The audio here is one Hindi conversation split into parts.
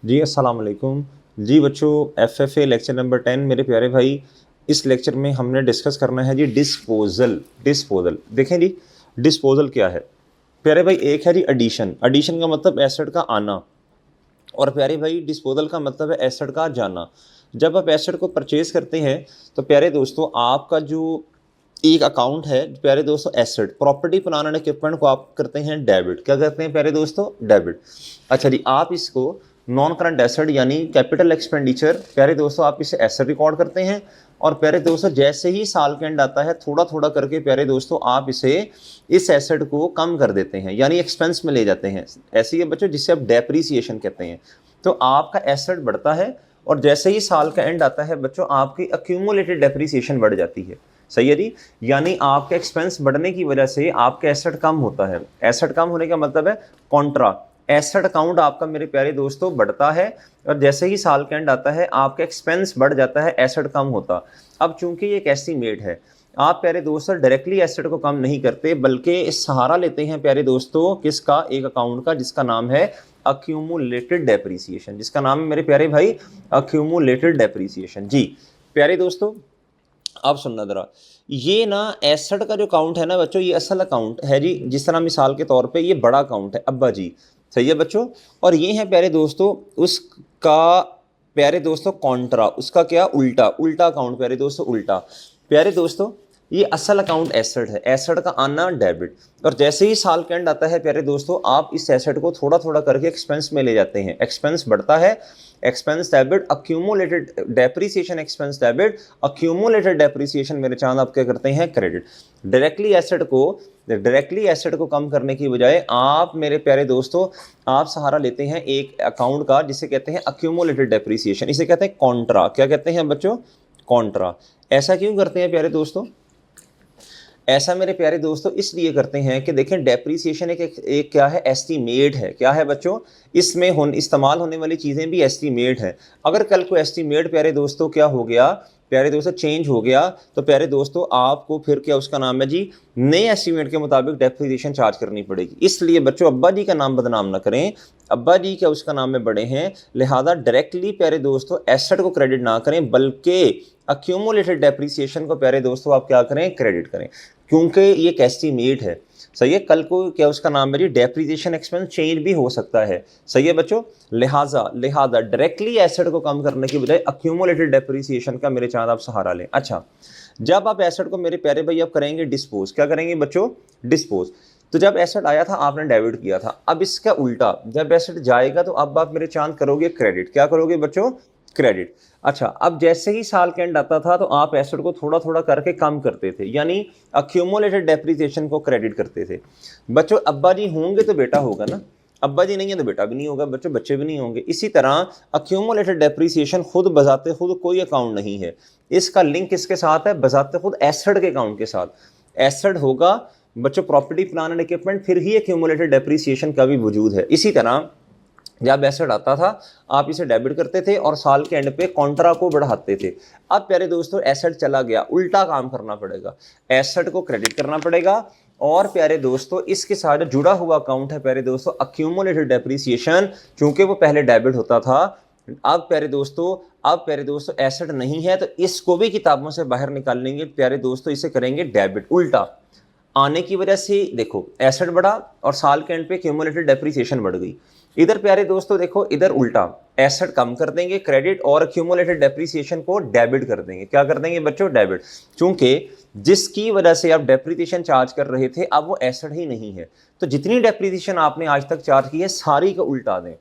जी अस्सलाम वालेकुम। जी बच्चों, एफएफए लेक्चर नंबर 10 मेरे प्यारे भाई। इस लेक्चर में हमने डिस्कस करना है जी डिस्पोजल। डिस्पोजल देखें जी, डिस्पोजल क्या है प्यारे भाई? एक है जी एडिशन। एडिशन का मतलब एसेट का आना, और प्यारे भाई डिस्पोजल का मतलब है एसेट का जाना। जब आप एसेट को परचेज करते हैं तो प्यारे दोस्तों आपका जो एक अकाउंट है प्यारे दोस्तों, asset property plant and equipment को आप करते हैं डेबिट। क्या करते हैं प्यारे दोस्तों? डेबिट। अच्छा जी, आप इसको नॉन करंट एसेट यानी कैपिटल एक्सपेंडिचर प्यारे दोस्तों आप इसे एसेट रिकॉर्ड करते हैं। और प्यारे दोस्तों जैसे ही साल के एंड आता है थोड़ा थोड़ा करके प्यारे दोस्तों आप इसे इस एसेट को कम कर देते हैं यानी एक्सपेंस में ले जाते हैं। ऐसी है बच्चों जिसे आप डेप्रीसिएशन कहते हैं। तो आपका एसेट बढ़ता है और जैसे ही साल का एंड आता है बच्चों आपकी अक्यूमुलेटेड डेप्रीसिएशन बढ़ जाती है। सही है जी, यानी आपके एक्सपेंस बढ़ने की वजह से आपका एसेट कम होता है। एसेट कम होने का मतलब है कॉन्ट्रा, एसेट अकाउंट आपका मेरे प्यारे दोस्तों बढ़ता है और जैसे ही साल का एंड आता है आपका एक्सपेंस बढ़ जाता है, एसेट कम होता। अब चूंकि ये एक एस्टीमेट है, आप प्यारे दोस्तों डायरेक्टली एसेट को कम नहीं करते बल्कि सहारा लेते हैं प्यारे दोस्तों किसका? एक अकाउंट का जिसका नाम है अक्यूमुलेटेड डेप्रीसिएशन। जिसका नाम है मेरे प्यारे भाई अक्यूमुलेटेड डेप्रीसिएशन। जी प्यारे दोस्तों अब सुनना जरा, ये ना एसेट का जो अकाउंट है ना बच्चों, ये असल अकाउंट है जी। जिस तरह मिसाल के तौर पे ये बड़ा अकाउंट है अब्बा जी, सही है बच्चों। और ये है प्यारे दोस्तों उसका प्यारे दोस्तों कॉन्ट्रा, उसका क्या? उल्टा। उल्टा अकाउंट प्यारे दोस्तों, उल्टा। प्यारे दोस्तों ये असल अकाउंट एसेट है, एसेट का आना डेबिट। और जैसे ही साल के एंड आता है प्यारे दोस्तों आप इस एसेट को थोड़ा थोड़ा करके एक्सपेंस में ले जाते हैं। एक्सपेंस बढ़ता है, expense debit, accumulated depreciation expense debit, accumulated depreciation मेरे चांद आप क्या करते हैं? क्रेडिट। डायरेक्टली एसेट को कम करने की बजाय आप मेरे प्यारे दोस्तों आप सहारा लेते हैं एक अकाउंट का जिसे कहते हैं अक्यूमुलेटेड डेप्रीसिएशन। इसे कहते हैं कॉन्ट्रा। क्या कहते हैं बच्चों? कॉन्ट्रा। ऐसा क्यों करते हैं प्यारे दोस्तों? ऐसा मेरे प्यारे दोस्तों इसलिए करते हैं कि देखें डेप्रीसिएशन एक क्या है? एस्टीमेट है। क्या है बच्चों? इसमें इस्तेमाल होने वाली चीज़ें भी एस्टीमेट है। अगर कल को एस्टीमेट प्यारे दोस्तों क्या हो गया? प्यारे दोस्तों चेंज हो गया तो प्यारे दोस्तों आपको फिर क्या उसका नाम है जी, नए एस्टीमेट के मुताबिक डेप्रीसिएशन चार्ज करनी पड़ेगी। इसलिए बच्चों अब्बा जी का नाम बदनाम ना करें, अब्बा जी क्या उसका नाम में बड़े हैं, लिहाजा डायरेक्टली प्यारे दोस्तों एसेट को क्रेडिट ना करें बल्कि अक्यूमुलेटेड डेप्रीसिएशन को प्यारे दोस्तों आप क्या करें? क्रेडिट करें, क्योंकि ये एक एस्टीमेट है। सही है, कल को क्या उसका नाम है जी, डेप्रीसिएशन एक्सपेंस चेंज भी हो सकता है। सही है बच्चों, लिहाजा डायरेक्टली एसेट को कम करने की बजाय अक्यूमुलेटेड डेप्रीसिएशन का मेरे चांद आप सहारा लें। अच्छा, जब आप एसेट को मेरे प्यारे भाई आप करेंगे डिस्पोज, क्या करेंगे बच्चों? डिस्पोज। तो जब एसेट आया था आपने डेबिट किया था, अब इसका उल्टा जब एसेट जाएगा तो अब आप मेरे चांद करोगे क्रेडिट। क्या करोगे बच्चों? क्रेडिट। अच्छा, अब जैसे ही साल के एंड आता था तो आप एसेट को थोड़ा थोड़ा करके कम करते थे यानी अक्यूमुलेटेड डेप्रीसिएशन को क्रेडिट करते थे। बच्चों अब्बा जी होंगे तो बेटा होगा ना, अब्बा जी नहीं है तो बेटा भी नहीं होगा बच्चों, बच्चे भी नहीं होंगे। इसी तरह अक्यूमुलेटेड डेप्रीसिएशन खुद बजाते खुद कोई अकाउंट नहीं है, इसका लिंक किसके साथ है? बजाते खुद एसेट के अकाउंट के साथ। एसेट होगा बच्चों प्रॉपर्टी प्लांट एंड इक्विपमेंट, फिर ही अक्यूमुलेटेड डेप्रीसिएशन का भी वजूद है। इसी तरह जब एसेट आता था आप इसे डेबिट करते थे और साल के एंड पे कॉन्ट्रा को बढ़ाते थे। अब प्यारे दोस्तों एसेट चला गया, उल्टा काम करना पड़ेगा, एसेट को क्रेडिट करना पड़ेगा। और प्यारे दोस्तों इसके साथ जुड़ा हुआ अकाउंट है प्यारे दोस्तों अक्यूमुलेटेड डेप्रीसिएशन, चूंकि वो पहले डेबिट होता था। अब प्यारे दोस्तों एसेट नहीं है तो इसको भी किताबों से बाहर निकालेंगे प्यारे दोस्तों, इसे करेंगे डेबिट। उल्टा आने की वजह से देखो एसेट बढ़ा और साल के एंड पे क्यूमुलेटेड डेप्रीसिएशन बढ़ गई। इधर प्यारे दोस्तों देखो इधर उल्टा, एसेट कम कर देंगे क्रेडिट और एक्यूमुलेटेड डेप्रीसिएशन को डेबिट कर देंगे। क्या कर देंगे बच्चों? डेबिट। चूंकि जिसकी वजह से आप डेप्रीसिएशन चार्ज कर रहे थे अब वो एसेट ही नहीं है, तो जितनी डेप्रीसिएशन आपने आज तक चार्ज की है सारी को उल्टा दें।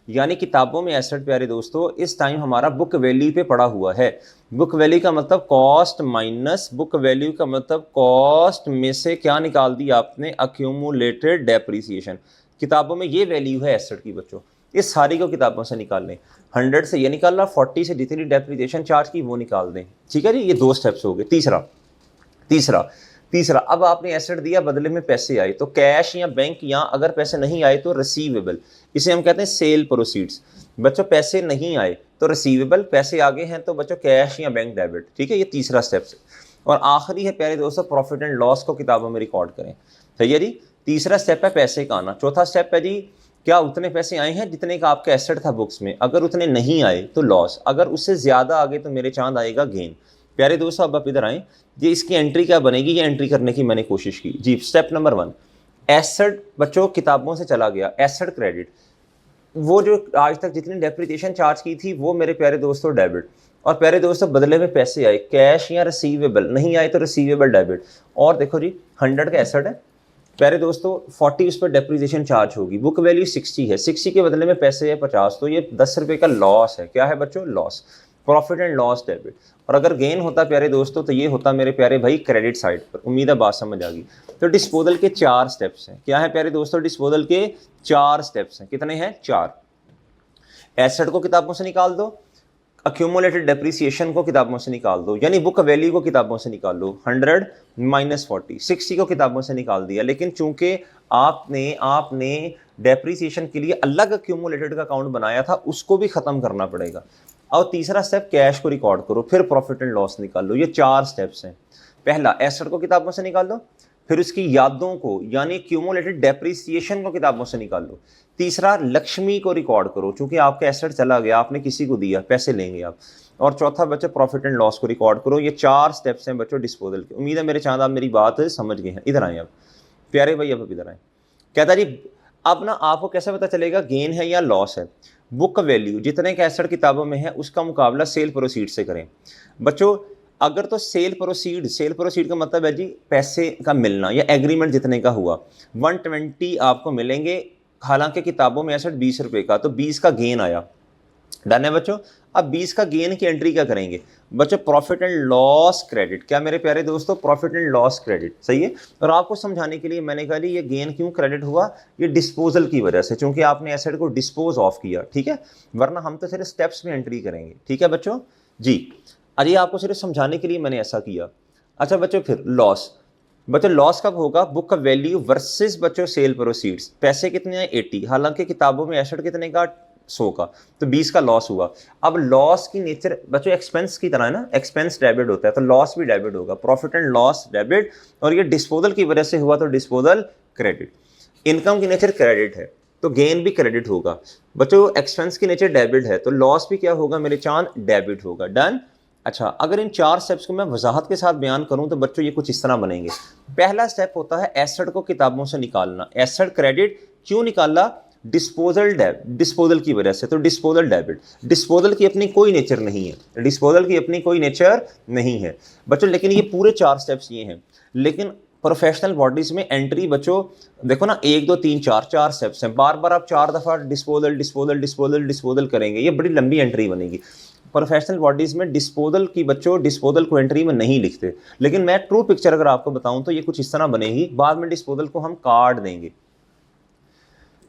यानी किताबों में एसेट प्यारे दोस्तों इस टाइम हमारा बुक वैल्यू पे पड़ा हुआ है। बुक वैल्यू का मतलब कॉस्ट माइनस बुक वैल्यू का मतलब कॉस्ट में से क्या निकाल दी आपने? Accumulated depreciation. किताबों में ये वैल्यू है एसेट की बच्चों, इस सारी को किताबों से निकाल लें। 100 से ये निकाल रहा, 40 से जितनी डेप्रीसिएशन चार्ज की वो निकाल दें। ठीक है जी, ये 2 स्टेप्स हो गए। तीसरा अब आपने एसेट दिया, बदले में पैसे आए, तो कैश या बैंक, या अगर पैसे नहीं आए तो रिसीवेबल, इसे हम कहते हैं सेल प्रोसीड्स। बच्चों पैसे नहीं आए तो रिसीवेबल, पैसे आगे हैं तो बच्चों कैश या बैंक डेबिट। ठीक है, ये तीसरा स्टेप है। और आखिरी है प्यारे दोस्तों प्रॉफिट एंड लॉस को किताबों में रिकॉर्ड करें। सही है जी, तीसरा स्टेप है पैसे का आना। चौथा स्टेप है जी क्या उतने पैसे आए हैं जितने का आपका एसेट था बुक्स में? अगर उतने नहीं आए तो लॉस, अगर उससे ज़्यादा आ गए तो मेरे चांद आएगा गेन। प्यारे दोस्तों अब आप इधर आएँ, ये इसकी एंट्री क्या बनेगी, ये एंट्री करने की मैंने कोशिश की जी। स्टेप नंबर 1, एसेट बच्चों किताबों से चला गया, एसेट क्रेडिट, वो जो आज तक जितनी डेप्रिसिएशन चार्ज की थी वो मेरे प्यारे दोस्तों डेबिट, और प्यारे दोस्तों बदले में पैसे आए, कैश या रिसीवेबल, नहीं आए तो रिसीवेबल डेबिट। और देखो जी 100 का एसेट है प्यारे दोस्तों, 40 उस पर डेप्रिसिएशन चार्ज होगी, बुक वैल्यू 60 है, 60 के बदले में पैसे है 50, तो ये 10 रुपये का लॉस है। क्या है बच्चों? Loss, profit and loss debit. और अगर गेन होता प्यारे दोस्तों तो ये होता मेरे प्यारे भाई क्रेडिट साइड पर। उम्मीद है बात समझ आ गई। तो डिस्पोजल के 4 स्टेप्स हैं। क्या है प्यारे दोस्तों? डिस्पोजल के 4 स्टेप्स हैं। कितने हैं? 4। एसेट को किताबों से निकाल दो, अक्यूमुलेटेड डेप्रिसिएशन को किताबों से निकाल दो, यानी बुक वैल्यू को किताबों से निकाल लो, 100 माइनस 40, 60 को किताबों से निकाल दिया। लेकिन चूंकि आपने डेप्रिसिएशन के लिए अलग अक्यूमुलेटेड का अकाउंट बनाया था, उसको भी खत्म करना पड़ेगा। और तीसरा स्टेप, कैश को रिकॉर्ड करो, फिर प्रॉफिट एंड लॉस निकाल लो। ये 4 स्टेप्स हैं। पहला, एसेट को किताबों से निकाल लो, फिर उसकी यादों को यानी क्यूमुलेटेड डेप्रिसिएशन को किताबों से निकाल लो। तीसरा, लक्ष्मी को रिकॉर्ड करो, चूंकि आपका एसेट चला गया, आपने किसी को दिया, पैसे लेंगे आप। और चौथा बच्चों, प्रॉफिट एंड लॉस को रिकॉर्ड करो। ये 4 स्टेप्स हैं बच्चों डिस्पोजल के। उम्मीद है मेरे चांद आप मेरी बात समझ गए हैं। इधर आए अब प्यारे भाई, अब इधर आए। कहता जी अब ना आपको कैसे पता चलेगा गेन है या लॉस है? बुक वैल्यू जितने का एसेट किताबों में है उसका मुकाबला सेल प्रोसीड से करें। बच्चों अगर तो सेल प्रोसीड का मतलब है जी पैसे का मिलना, या एग्रीमेंट जितने का हुआ, 120 आपको मिलेंगे, हालांकि किताबों में एसेट 20 रुपये का, तो 20 का गेन आया। डन है बच्चों? अब 20 का गेन की एंट्री क्या करेंगे बच्चों? Profit and loss credit. क्या मेरे प्यारे दोस्तों? Profit and loss credit. सही है। और आपको समझाने के लिए मैंने कहा ये गेन क्यों क्रेडिट हुआ, ये डिस्पोजल की वजह से, क्योंकि आपने एसेट को डिस्पोज ऑफ किया। ठीक है, वरना हम तो सिर्फ स्टेप्स में एंट्री करेंगे। ठीक है बच्चों जी, अरे आपको सिर्फ समझाने के लिए मैंने ऐसा किया। अच्छा बच्चों, फिर लॉस। बच्चों लॉस कब होगा? बुक का वैल्यू वर्सेस बच्चों सेल प्रोसीड्स। पैसे कितने हैं? 80, हालांकि किताबों में एसेट कितने का? 100 का, तो 20 का लॉस हुआ। अब लॉस की नेचर बच्चों एक्सपेंस की तरह है ना, एक्सपेंस डेबिट होता है, तो लॉस भी डेबिट होगा, प्रॉफिट एंड लॉस डेबिट। और ये डिस्पोजल की वजह से हुआ तो डिस्पोजल क्रेडिट। इनकम की नेचर क्रेडिट है तो गेन भी क्रेडिट होगा। बच्चों एक्सपेंस की नेचर डेबिट है तो लॉस भी क्या होगा मेरे चांद? डेबिट होगा। डन। अच्छा, अगर इन 4 स्टेप्स को मैं वजाहत के साथ बयान करूं तो बच्चों ये कुछ इस तरह बनेंगे। पहला स्टेप होता है एसेट को किताबों से निकालना। एसेट क्रेडिट क्यों निकाला? डिस्पोजल की वजह से, तो डिस्पोजल डेबिट। डिस्पोजल की अपनी कोई नेचर नहीं है, डिस्पोजल की अपनी कोई नेचर नहीं है बच्चों। लेकिन ये पूरे 4 स्टेप्स ये हैं। लेकिन प्रोफेशनल बॉडीज में एंट्री बच्चों देखो ना, 1 2 3 4 स्टेप्स हैं। बार बार आप 4 दफ़ा डिस्पोजल करेंगे, ये बड़ी लंबी एंट्री बनेगी। प्रोफेशनल बॉडीज में डिस्पोजल की बच्चों डिस्पोजल को एंट्री में नहीं लिखते। लेकिन मैं ट्रू पिक्चर अगर आपको बताऊं तो ये कुछ इस तरह बनेगी। बाद में डिस्पोजल को हम काट देंगे।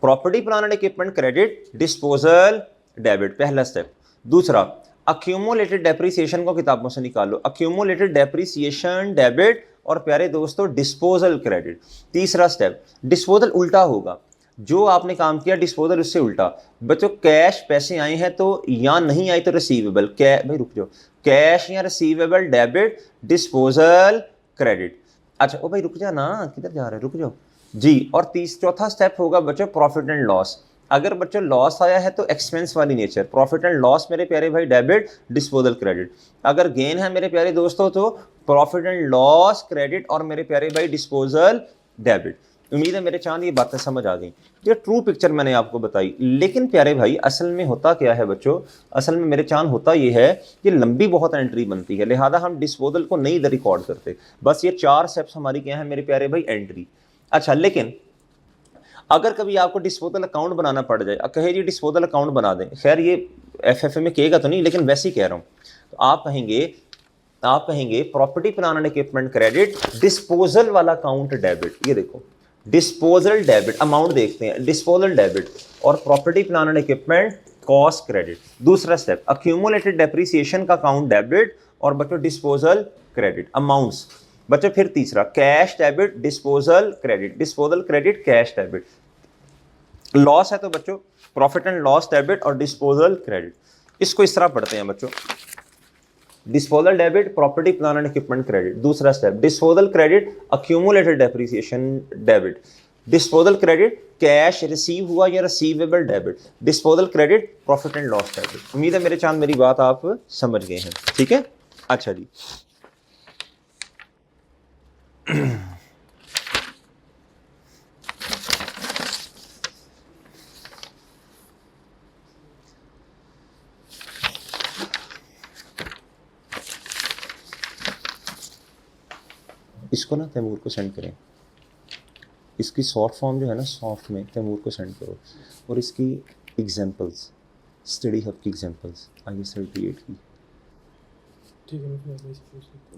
Property plant and equipment credit, disposal debit, पहला स्टेप। दूसरा, अक्यूमुलेटेड डेप्रिसिएशन को किताबों से निकालो, अक्यूमुलेटेड डेप्रिसिएशन डेबिट, और प्यारे दोस्तों डिस्पोजल क्रेडिट। तीसरा स्टेप, डिस्पोजल उल्टा होगा, जो आपने काम किया डिस्पोजल उससे उल्टा। बच्चों कैश पैसे आए हैं तो, या नहीं आए तो रिसीवेबल, भाई रुक जाओ, कैश या रिसीवेबल डेबिट, डिस्पोजल क्रेडिट। अच्छा ओ भाई रुक जा ना, किधर जा रहे, रुक जाओ जी। और चौथा स्टेप होगा बच्चों प्रॉफिट एंड लॉस। अगर बच्चों लॉस आया है तो एक्सपेंस वाली नेचर, प्रॉफिट एंड लॉस मेरे प्यारे भाई डेबिट, डिस्पोजल क्रेडिट। अगर गेन है मेरे प्यारे दोस्तों तो प्रॉफिट एंड लॉस क्रेडिट, और मेरे प्यारे भाई डिस्पोजल डेबिट। उम्मीद है मेरे चांद ये बातें समझ आ गई। ये ट्रू पिक्चर मैंने आपको बताई। लेकिन प्यारे भाई असल में होता क्या है बच्चों? असल में मेरे चांद होता ये है कि लंबी बहुत एंट्री बनती है, लिहाजा हम डिस्पोजल को नहीं इधर रिकॉर्ड करते। बस ये 4 स्टेप्स हमारी क्या है मेरे प्यारे भाई? एंट्री। अच्छा, लेकिन अगर कभी आपको डिस्पोजल अकाउंट बनाना पड़ जाए, कहे जी डिस्पोजल अकाउंट बना दें, खैर ये एफएफए में कहेगा तो नहीं, लेकिन वैसे ही कह रहा हूँ, तो आप कहेंगे property plant and equipment credit, disposal वाला अकाउंट डेबिट। ये देखो डिस्पोजल डेबिट, अमाउंट देखते हैं, डिस्पोजल डेबिट, और property plant and equipment cost credit. दूसरा स्टेप, अक्यूमुलेटेड डेप्रिसिएशन का अकाउंट डेबिट, और बच्चों डिस्पोजल क्रेडिट अमाउंट्स। बच्चों फिर तीसरा, cash debit, disposal credit, cash debit. Loss है तो बच्चों प्रॉफिट एंड लॉस डेबिट और डिस्पोजल क्रेडिट। इसको इस तरह पढ़ते हैं बच्चों, disposal debit, property plant and equipment credit. दूसरा step, disposal credit, accumulated depreciation debit, disposal credit, cash receive हुआ या receivable debit, disposal credit, profit and loss debit. उम्मीद है मेरे चांद मेरी बात आप समझ गए हैं, ठीक है। अच्छा जी, इसको ना तैमूर को सेंड करें, इसकी शॉर्ट फॉर्म जो है ना सॉफ्ट में तैमूर को सेंड करो, और इसकी एग्जांपल्स, स्टडी हब की एग्जांपल्स IAS 38 की, ठीक है,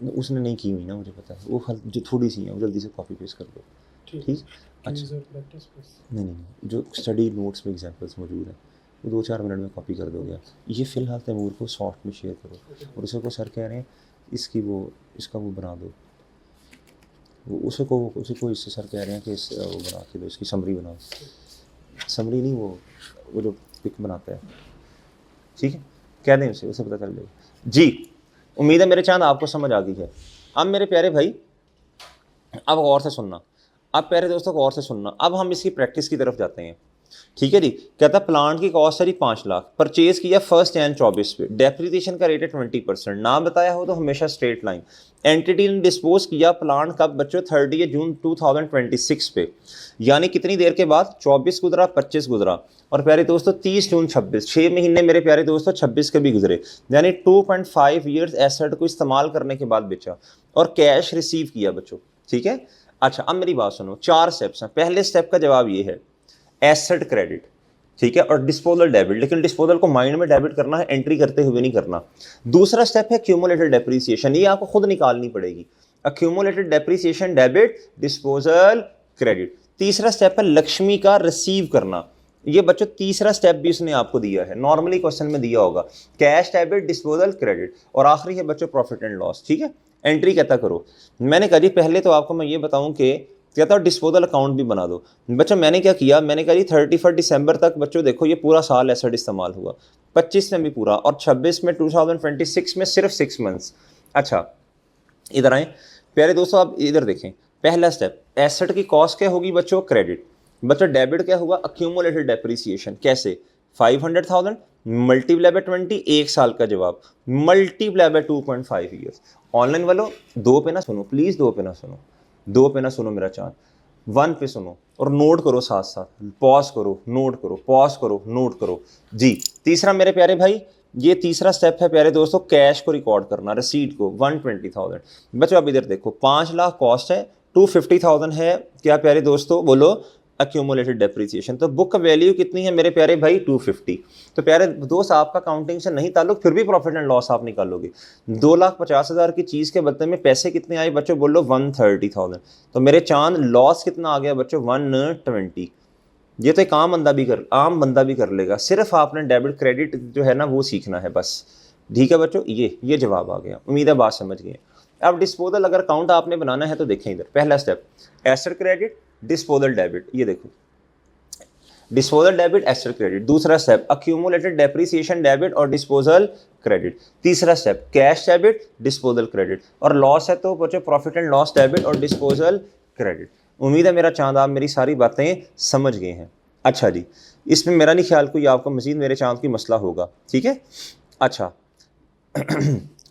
मैं उसने नहीं की हुई ना, मुझे पता है, वो जो थोड़ी सी है वो जल्दी से कॉपी पेस्ट कर दो, ठीक। अच्छा नहीं नहीं नहीं, जो स्टडी नोट्स में एग्जांपल्स मौजूद हैं वो 2-4 मिनट में कॉपी कर दोगे। ये फ़िलहाल तैमूर को सॉफ्ट में शेयर करो, और उसे को सर कह रहे हैं इसकी वो इसका वो बना दो, वो उसे को इससे सर कह रहे हैं कि इस वो बना के दो, इसकी समरी बनाओ, समरी नहीं वो जो पिक बनाता है, ठीक है, कह दें उसे पता चल जाएगा जी। उम्मीद है मेरे चांद आपको समझ आ गई है। अब मेरे प्यारे भाई अब गौर से सुनना, अब प्यारे दोस्तों गौर से सुनना, अब हम इसकी प्रैक्टिस की तरफ जाते हैं, ठीक है जी। कहता प्लांट की कॉस्ट है 5 लाख, परचेज किया 1 जनवरी 24 पे, डेप्रिसिएशन का रेट है 20%, नाम बताया हो तो हमेशा स्ट्रेट लाइन। एंटिटी ने डिस्पोज किया प्लांट कब बच्चों, 30 जून 2026 पे, यानी कितनी देर के बाद, 24 गुजरा 25 गुजरा, और प्यारे दोस्तों 30 जून 26, 6 महीने मेरे प्यारे दोस्तों 26 के भी गुजरे, यानी 2.5 ईयर्स एसेट को इस्तेमाल करने के बाद बेचा और कैश रिसीव किया बच्चों, ठीक है। अच्छा अब मेरी बात सुनो, 4 स्टेप्स हैं। पहले स्टेप का जवाब ये है एसेट क्रेडिट, ठीक है, और डिस्पोजल डेबिट, लेकिन डिस्पोजल को माइंड में डेबिट करना है, एंट्री करते हुए नहीं करना। दूसरा स्टेप है क्यूमुलेटेड डेप्रिसिएशन, ये आपको खुद निकालनी पड़ेगी, accumulated depreciation debit, disposal credit. तीसरा स्टेप है लक्ष्मी का रिसीव करना, ये बच्चों तीसरा स्टेप भी उसने आपको दिया है, नॉर्मली क्वेश्चन में दिया होगा, कैश डेबिट डिस्पोजल क्रेडिट, और आखिरी है बच्चों प्रॉफिट एंड लॉस, ठीक है। एंट्री कहता करो, मैंने कहा जी पहले तो आपको मैं ये बताऊं कि कहता हूँ डिस्पोजल अकाउंट भी बना दो। बच्चों मैंने क्या किया, मैंने कहा जी 31 दिसंबर तक बच्चों देखो ये पूरा साल एसेट इस्तेमाल हुआ, 25 में भी पूरा, और 26 में 2026 में सिर्फ 6 मंथ्स। अच्छा इधर आए प्यारे दोस्तों, आप इधर देखें, पहला स्टेप एसेट की कॉस्ट क्या होगी बच्चों, क्रेडिट, बच्चों डेबिट क्या हुआ, अक्यूमुलेटेड डेप्रिसिएशन, कैसे 500,000 मल्टीप्लाई बाय 20, 1 साल का जवाब, मल्टीप्लाई बाय 2.5 ईयर्स। ऑनलाइन वालों 2 पे ना सुनो प्लीज़, 2 पे ना सुनो, 2 पे ना सुनो मेरा चांद, 1 पे सुनो और नोट करो, साथ साथ पॉज करो, नोट करो, पॉज करो, नोट करो जी। तीसरा मेरे प्यारे भाई, ये तीसरा स्टेप है प्यारे दोस्तों, कैश को रिकॉर्ड करना, रसीद को 120,000। बच्चों अब इधर देखो 5 लाख कॉस्ट है, 250,000 है क्या प्यारे दोस्तों, बोलो अक्यूमुलेटेड डेप्रिसिएशन। तो बुक वैल्यू कितनी है मेरे प्यारे भाई, 250। तो प्यारे दोस्त आपका काउंटिंग से नहीं ताल्लुक, फिर भी प्रॉफिट एंड लॉस आप निकालोगे। 2,50,000 की चीज़ के बदले में पैसे कितने आए बच्चों, बोलो 130,000। तो मेरे चांद लॉस कितना आ गया बच्चों, 120। ये तो एक आम बंदा भी कर लेगा, सिर्फ आपने डेबिट क्रेडिट जो है ना वो सीखना है बस, ठीक है बच्चों। ये जवाब आ गया, उम्मीद है बात समझ गए। अब डिस्पोजल अगर अकाउंट आपने बनाना है तो देखें इधर, पहला step asset credit disposal debit, ये देखो डिस्पोजल डेबिट एसेट क्रेडिट। दूसरा स्टेप अक्यूमुलेटेड डेप्रिसिएशन डेबिट और डिस्पोजल क्रेडिट। तीसरा step cash debit disposal credit, और लॉस है तो बच्चों प्रॉफिट एंड लॉस डेबिट और डिस्पोजल क्रेडिट। उम्मीद है मेरा चांद आप मेरी सारी बातें समझ गए हैं। अच्छा जी, इसमें मेरा नहीं ख्याल कोई आपको मजीद मेरे चांद की मसला होगा, ठीक है। अच्छा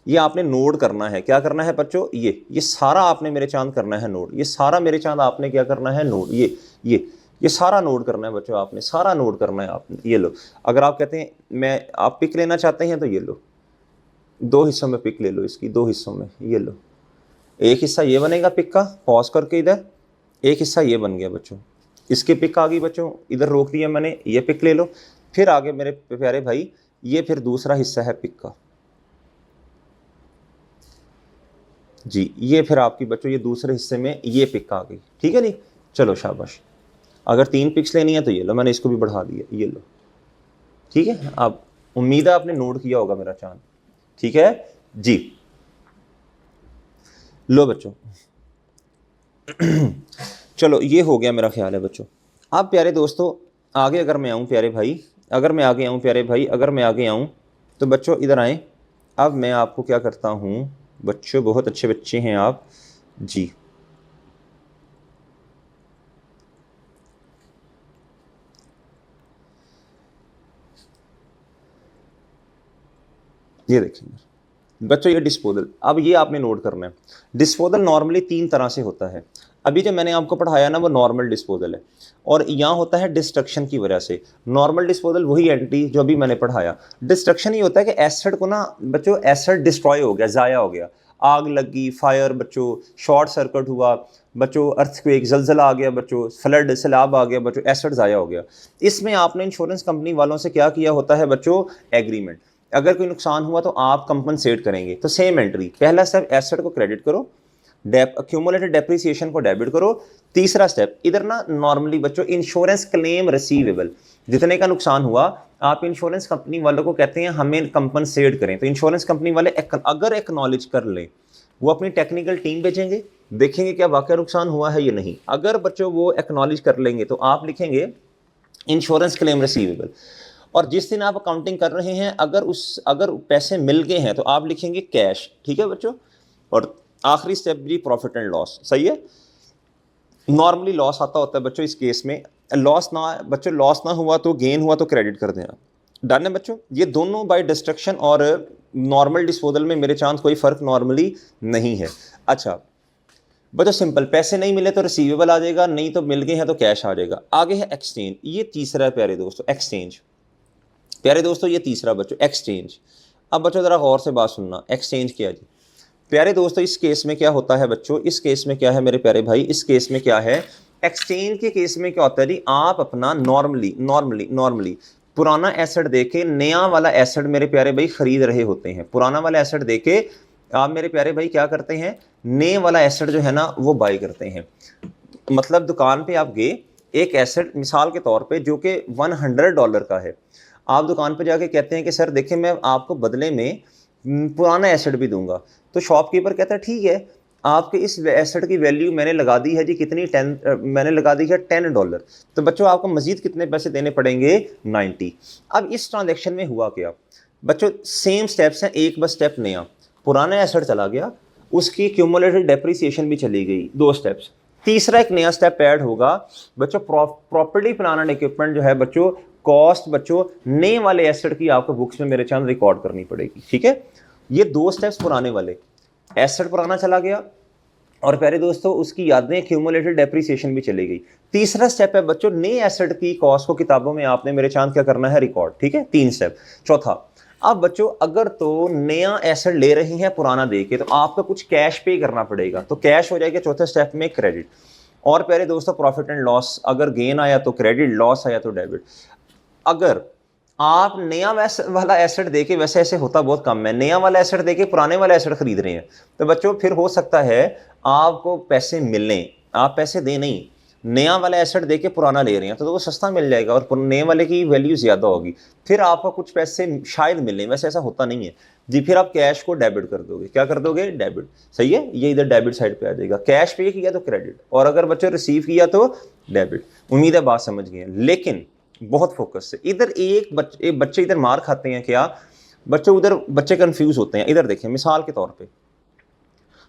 ये आपने नोट करना है, क्या करना है बच्चों, ये सारा आपने मेरे चांद करना है नोट, ये सारा मेरे चांद आपने क्या करना है नोट, ये सारा नोट करना है बच्चों, आपने सारा नोट करना है आपने। ये लो, अगर आप कहते हैं मैं आप पिक लेना चाहते हैं तो ये लो, 2 हिस्सों में पिक ले लो, इसकी 2 हिस्सों में, ये लो, एक हिस्सा ये बनेगा पिक का, पॉज करके इधर, एक हिस्सा ये बन गया बच्चों, इसकी पिक आ गई बच्चों, इधर रोक दिया मैंने, ये पिक ले लो। फिर आगे मेरे प्यारे भाई ये फिर दूसरा हिस्सा है पिक का जी, ये फिर आपकी बच्चों ये दूसरे हिस्से में ये पिक आ गई, ठीक है जी। चलो शाबाश, अगर 3 पिक्स लेनी है तो ये लो, मैंने इसको भी बढ़ा दिया, ये लो, ठीक है। अब उम्मीद है आपने नोट किया होगा मेरा चांद, ठीक है जी। लो बच्चों चलो ये हो गया मेरा ख्याल है बच्चों। अब प्यारे दोस्तों आगे अगर मैं आऊँ प्यारे भाई, अगर मैं आगे आऊँ तो बच्चों इधर आएँ। अब मैं आपको क्या करता हूँ बच्चों, बहुत अच्छे बच्चे हैं आप जी। ये देखेंगे बच्चों, ये डिस्पोजल, अब ये आपने नोट करना है। डिस्पोजल नॉर्मली 3 तरह से होता है। अभी जो मैंने आपको पढ़ाया ना वो नॉर्मल डिस्पोजल है, और यहाँ होता है डिस्ट्रक्शन की वजह से। नॉर्मल डिस्पोजल वही एंटी जो अभी मैंने पढ़ाया। डिस्ट्रक्शन ये होता है कि एसिड को ना बच्चों, एसिड डिस्ट्रॉय हो गया, ज़ाया हो गया, आग लगी, फायर बच्चों, शॉर्ट सर्किट हुआ बच्चों, अर्थक्वेक, जलजला आ गया बच्चों, फ्लड, सैलाब आ गया बच्चों, एसिड ज़ाया हो गया। इसमें आपने इंश्योरेंस कंपनी वालों से क्या किया होता है बच्चों, एग्रीमेंट। अगर कोई नुकसान हुआ तो आप कंपनसेट करेंगे। तो सेम एंट्री, पहला स्टेप एसेट को क्रेडिट करो, एक्यूमुलेटेड डेप्रिसिएशन को डेबिट करो। तीसरा स्टेप इधर ना नॉर्मली बच्चों इंश्योरेंस क्लेम रिसीवेबल, जितने का नुकसान हुआ आप इंश्योरेंस कंपनी वालों को कहते हैं हमें कंपनसेट करें। तो इंश्योरेंस कंपनी वाले अगर एक्नॉलेज कर लें, वो अपनी टेक्निकल टीम भेजेंगे, देखेंगे क्या वाकई नुकसान हुआ है या नहीं। अगर बच्चों वो एक्नॉलेज कर लेंगे तो आप लिखेंगे इंश्योरेंस क्लेम रिसीवेबल। और जिस दिन आप अकाउंटिंग कर रहे हैं अगर पैसे मिल गए हैं तो आप लिखेंगे कैश। ठीक है बच्चों। और आखिरी स्टेप जी प्रॉफिट एंड लॉस। सही है। नॉर्मली लॉस आता होता है बच्चों इस केस में, लॉस ना हुआ तो गेन हुआ तो क्रेडिट कर देना। डन है बच्चों। ये दोनों बाय डिस्ट्रक्शन और नॉर्मल डिस्पोजल में मेरे चांस कोई फर्क नॉर्मली नहीं है। अच्छा बच्चों सिंपल, पैसे नहीं मिले तो रिसीवेबल आ जाएगा, नहीं तो मिल गए हैं तो कैश आ जाएगा। आगे है एक्सचेंज, ये तीसरा है प्यारे दोस्तों, एक्सचेंज। प्यारे दोस्तों ये तीसरा बच्चों एक्सचेंज। अब बच्चों ज़रा गौर से बात सुनना, एक्सचेंज क्या जी प्यारे दोस्तों। इस केस में क्या होता है बच्चों, इस केस में क्या है मेरे प्यारे भाई, इस केस में क्या है, एक्सचेंज के केस में क्या होता है जी, आप अपना नॉर्मली पुराना एसेट देके नया वाला एसेट मेरे प्यारे भाई खरीद रहे होते हैं। पुराना वाला एसेट देके आप मेरे प्यारे भाई क्या करते हैं, नए वाला एसेट जो है ना वो बाई करते हैं। मतलब दुकान पे आप गए, एक एसेट मिसाल के तौर पे जो कि $100 का है, आप दुकान पे जाके कहते हैं कि सर देखिए मैं आपको बदले में पुराना एसेट भी दूंगा। तो शॉपकीपर कहता है ठीक है, आपके इस एसेट की वैल्यू मैंने लगा दी है जी कितनी, मैंने लगा दी है $10। तो बच्चों आपको मजीद कितने पैसे देने पड़ेंगे, 90। अब इस ट्रांजैक्शन में हुआ क्या बच्चों, सेम स्टेप्स हैं, एक बस स्टेप नया, पुराना एसेट चला गया, उसकी क्यूमुलेटेड डेप्रिसिएशन भी चली गई, 2 स्टेप्स। तीसरा एक नया स्टेप ऐड होगा बच्चों, प्रॉपर्टी प्लांट एंड इक्विपमेंट जो है बच्चों, कॉस्ट बच्चों नए वाले एसेट की आपको बुक्स में मेरे चांस रिकॉर्ड करनी पड़ेगी। ठीक है। ये 2 स्टेप्स पुराने वाले, एसेट पुराना चला गया और प्यारे दोस्तों उसकी यादें क्यूमुलेटेड डेप्रिसिएशन भी चली गई। तीसरा स्टेप है बच्चों, नए एसेट की कॉस्ट को किताबों में आपने मेरे चांस क्या करना है, रिकॉर्ड। ठीक है, 3 स्टेप। चौथा, अब बच्चों अगर तो नया एसेट ले रहे हैं पुराना देके तो आपको कुछ कैश पे करना पड़ेगा, तो कैश हो जाएगा चौथे स्टेप में क्रेडिट। और प्यारे दोस्तों प्रॉफिट एंड लॉस, अगर गेन आया तो क्रेडिट, लॉस आया तो डेबिट। अगर आप नया वाला एसेट देके, वैसे ऐसे होता बहुत कम है, नया वाला एसेट देके पुराने वाला एसेट खरीद रहे हैं तो बच्चों फिर हो सकता है आपको पैसे मिलने, आप पैसे दे नहीं, नया वाला एसेट देके पुराना ले रहे हैं तो वो सस्ता मिल जाएगा और नए वाले की वैल्यू ज़्यादा होगी, फिर आपको कुछ पैसे शायद मिलने, वैसे ऐसा होता नहीं है जी। फिर आप कैश को डेबिट कर दोगे, क्या कर दोगे, डेबिट। सही है, ये इधर डेबिट साइड पे आ जाएगा। कैश पे किया तो क्रेडिट, और अगर बच्चों रिसीव किया तो डेबिट। उम्मीद है बात समझ गए। लेकिन बहुत फोकस से इधर एक बच्चे इधर मार खाते हैं क्या बच्चों, उधर बच्चे कंफ्यूज होते हैं। इधर देखिए मिसाल के तौर पे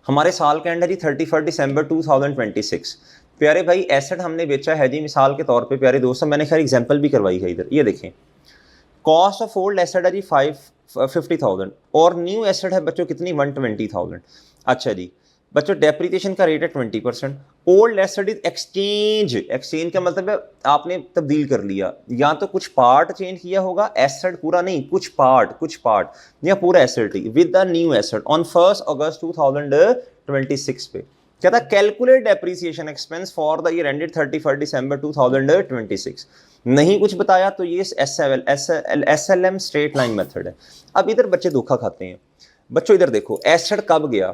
हमारे साल का एंड है जी 31 दिसंबर 2026। प्यारे भाई एसेट हमने बेचा है जी, मिसाल के तौर पे प्यारे दोस्तों, मैंने खैर एग्जांपल भी करवाई है। इधर ये देखें, कॉस्ट ऑफ ओल्ड एसेट है जी 50,000 और न्यू एसेट है बच्चों कितनी, 120,000। अच्छा जी बच्चों डेप्रिसिएशन का रेट है 20%। Old asset is exchange, exchange का मतलब है आपने तब्दील कर लिया, या तो कुछ पार्ट चेंज किया होगा, एसेट पूरा नहीं, कुछ पार्ट या पूरा asset he, with the new asset on 1 अगस्त 2026 पे। क्या था, calculate depreciation expense for the year ended 31 दिसंबर 2026। नहीं कुछ बताया तो ये SLM स्ट्रेट लाइन मेथड है। अब इधर बच्चे धोखा खाते हैं बच्चों। इधर देखो एसेट कब गया,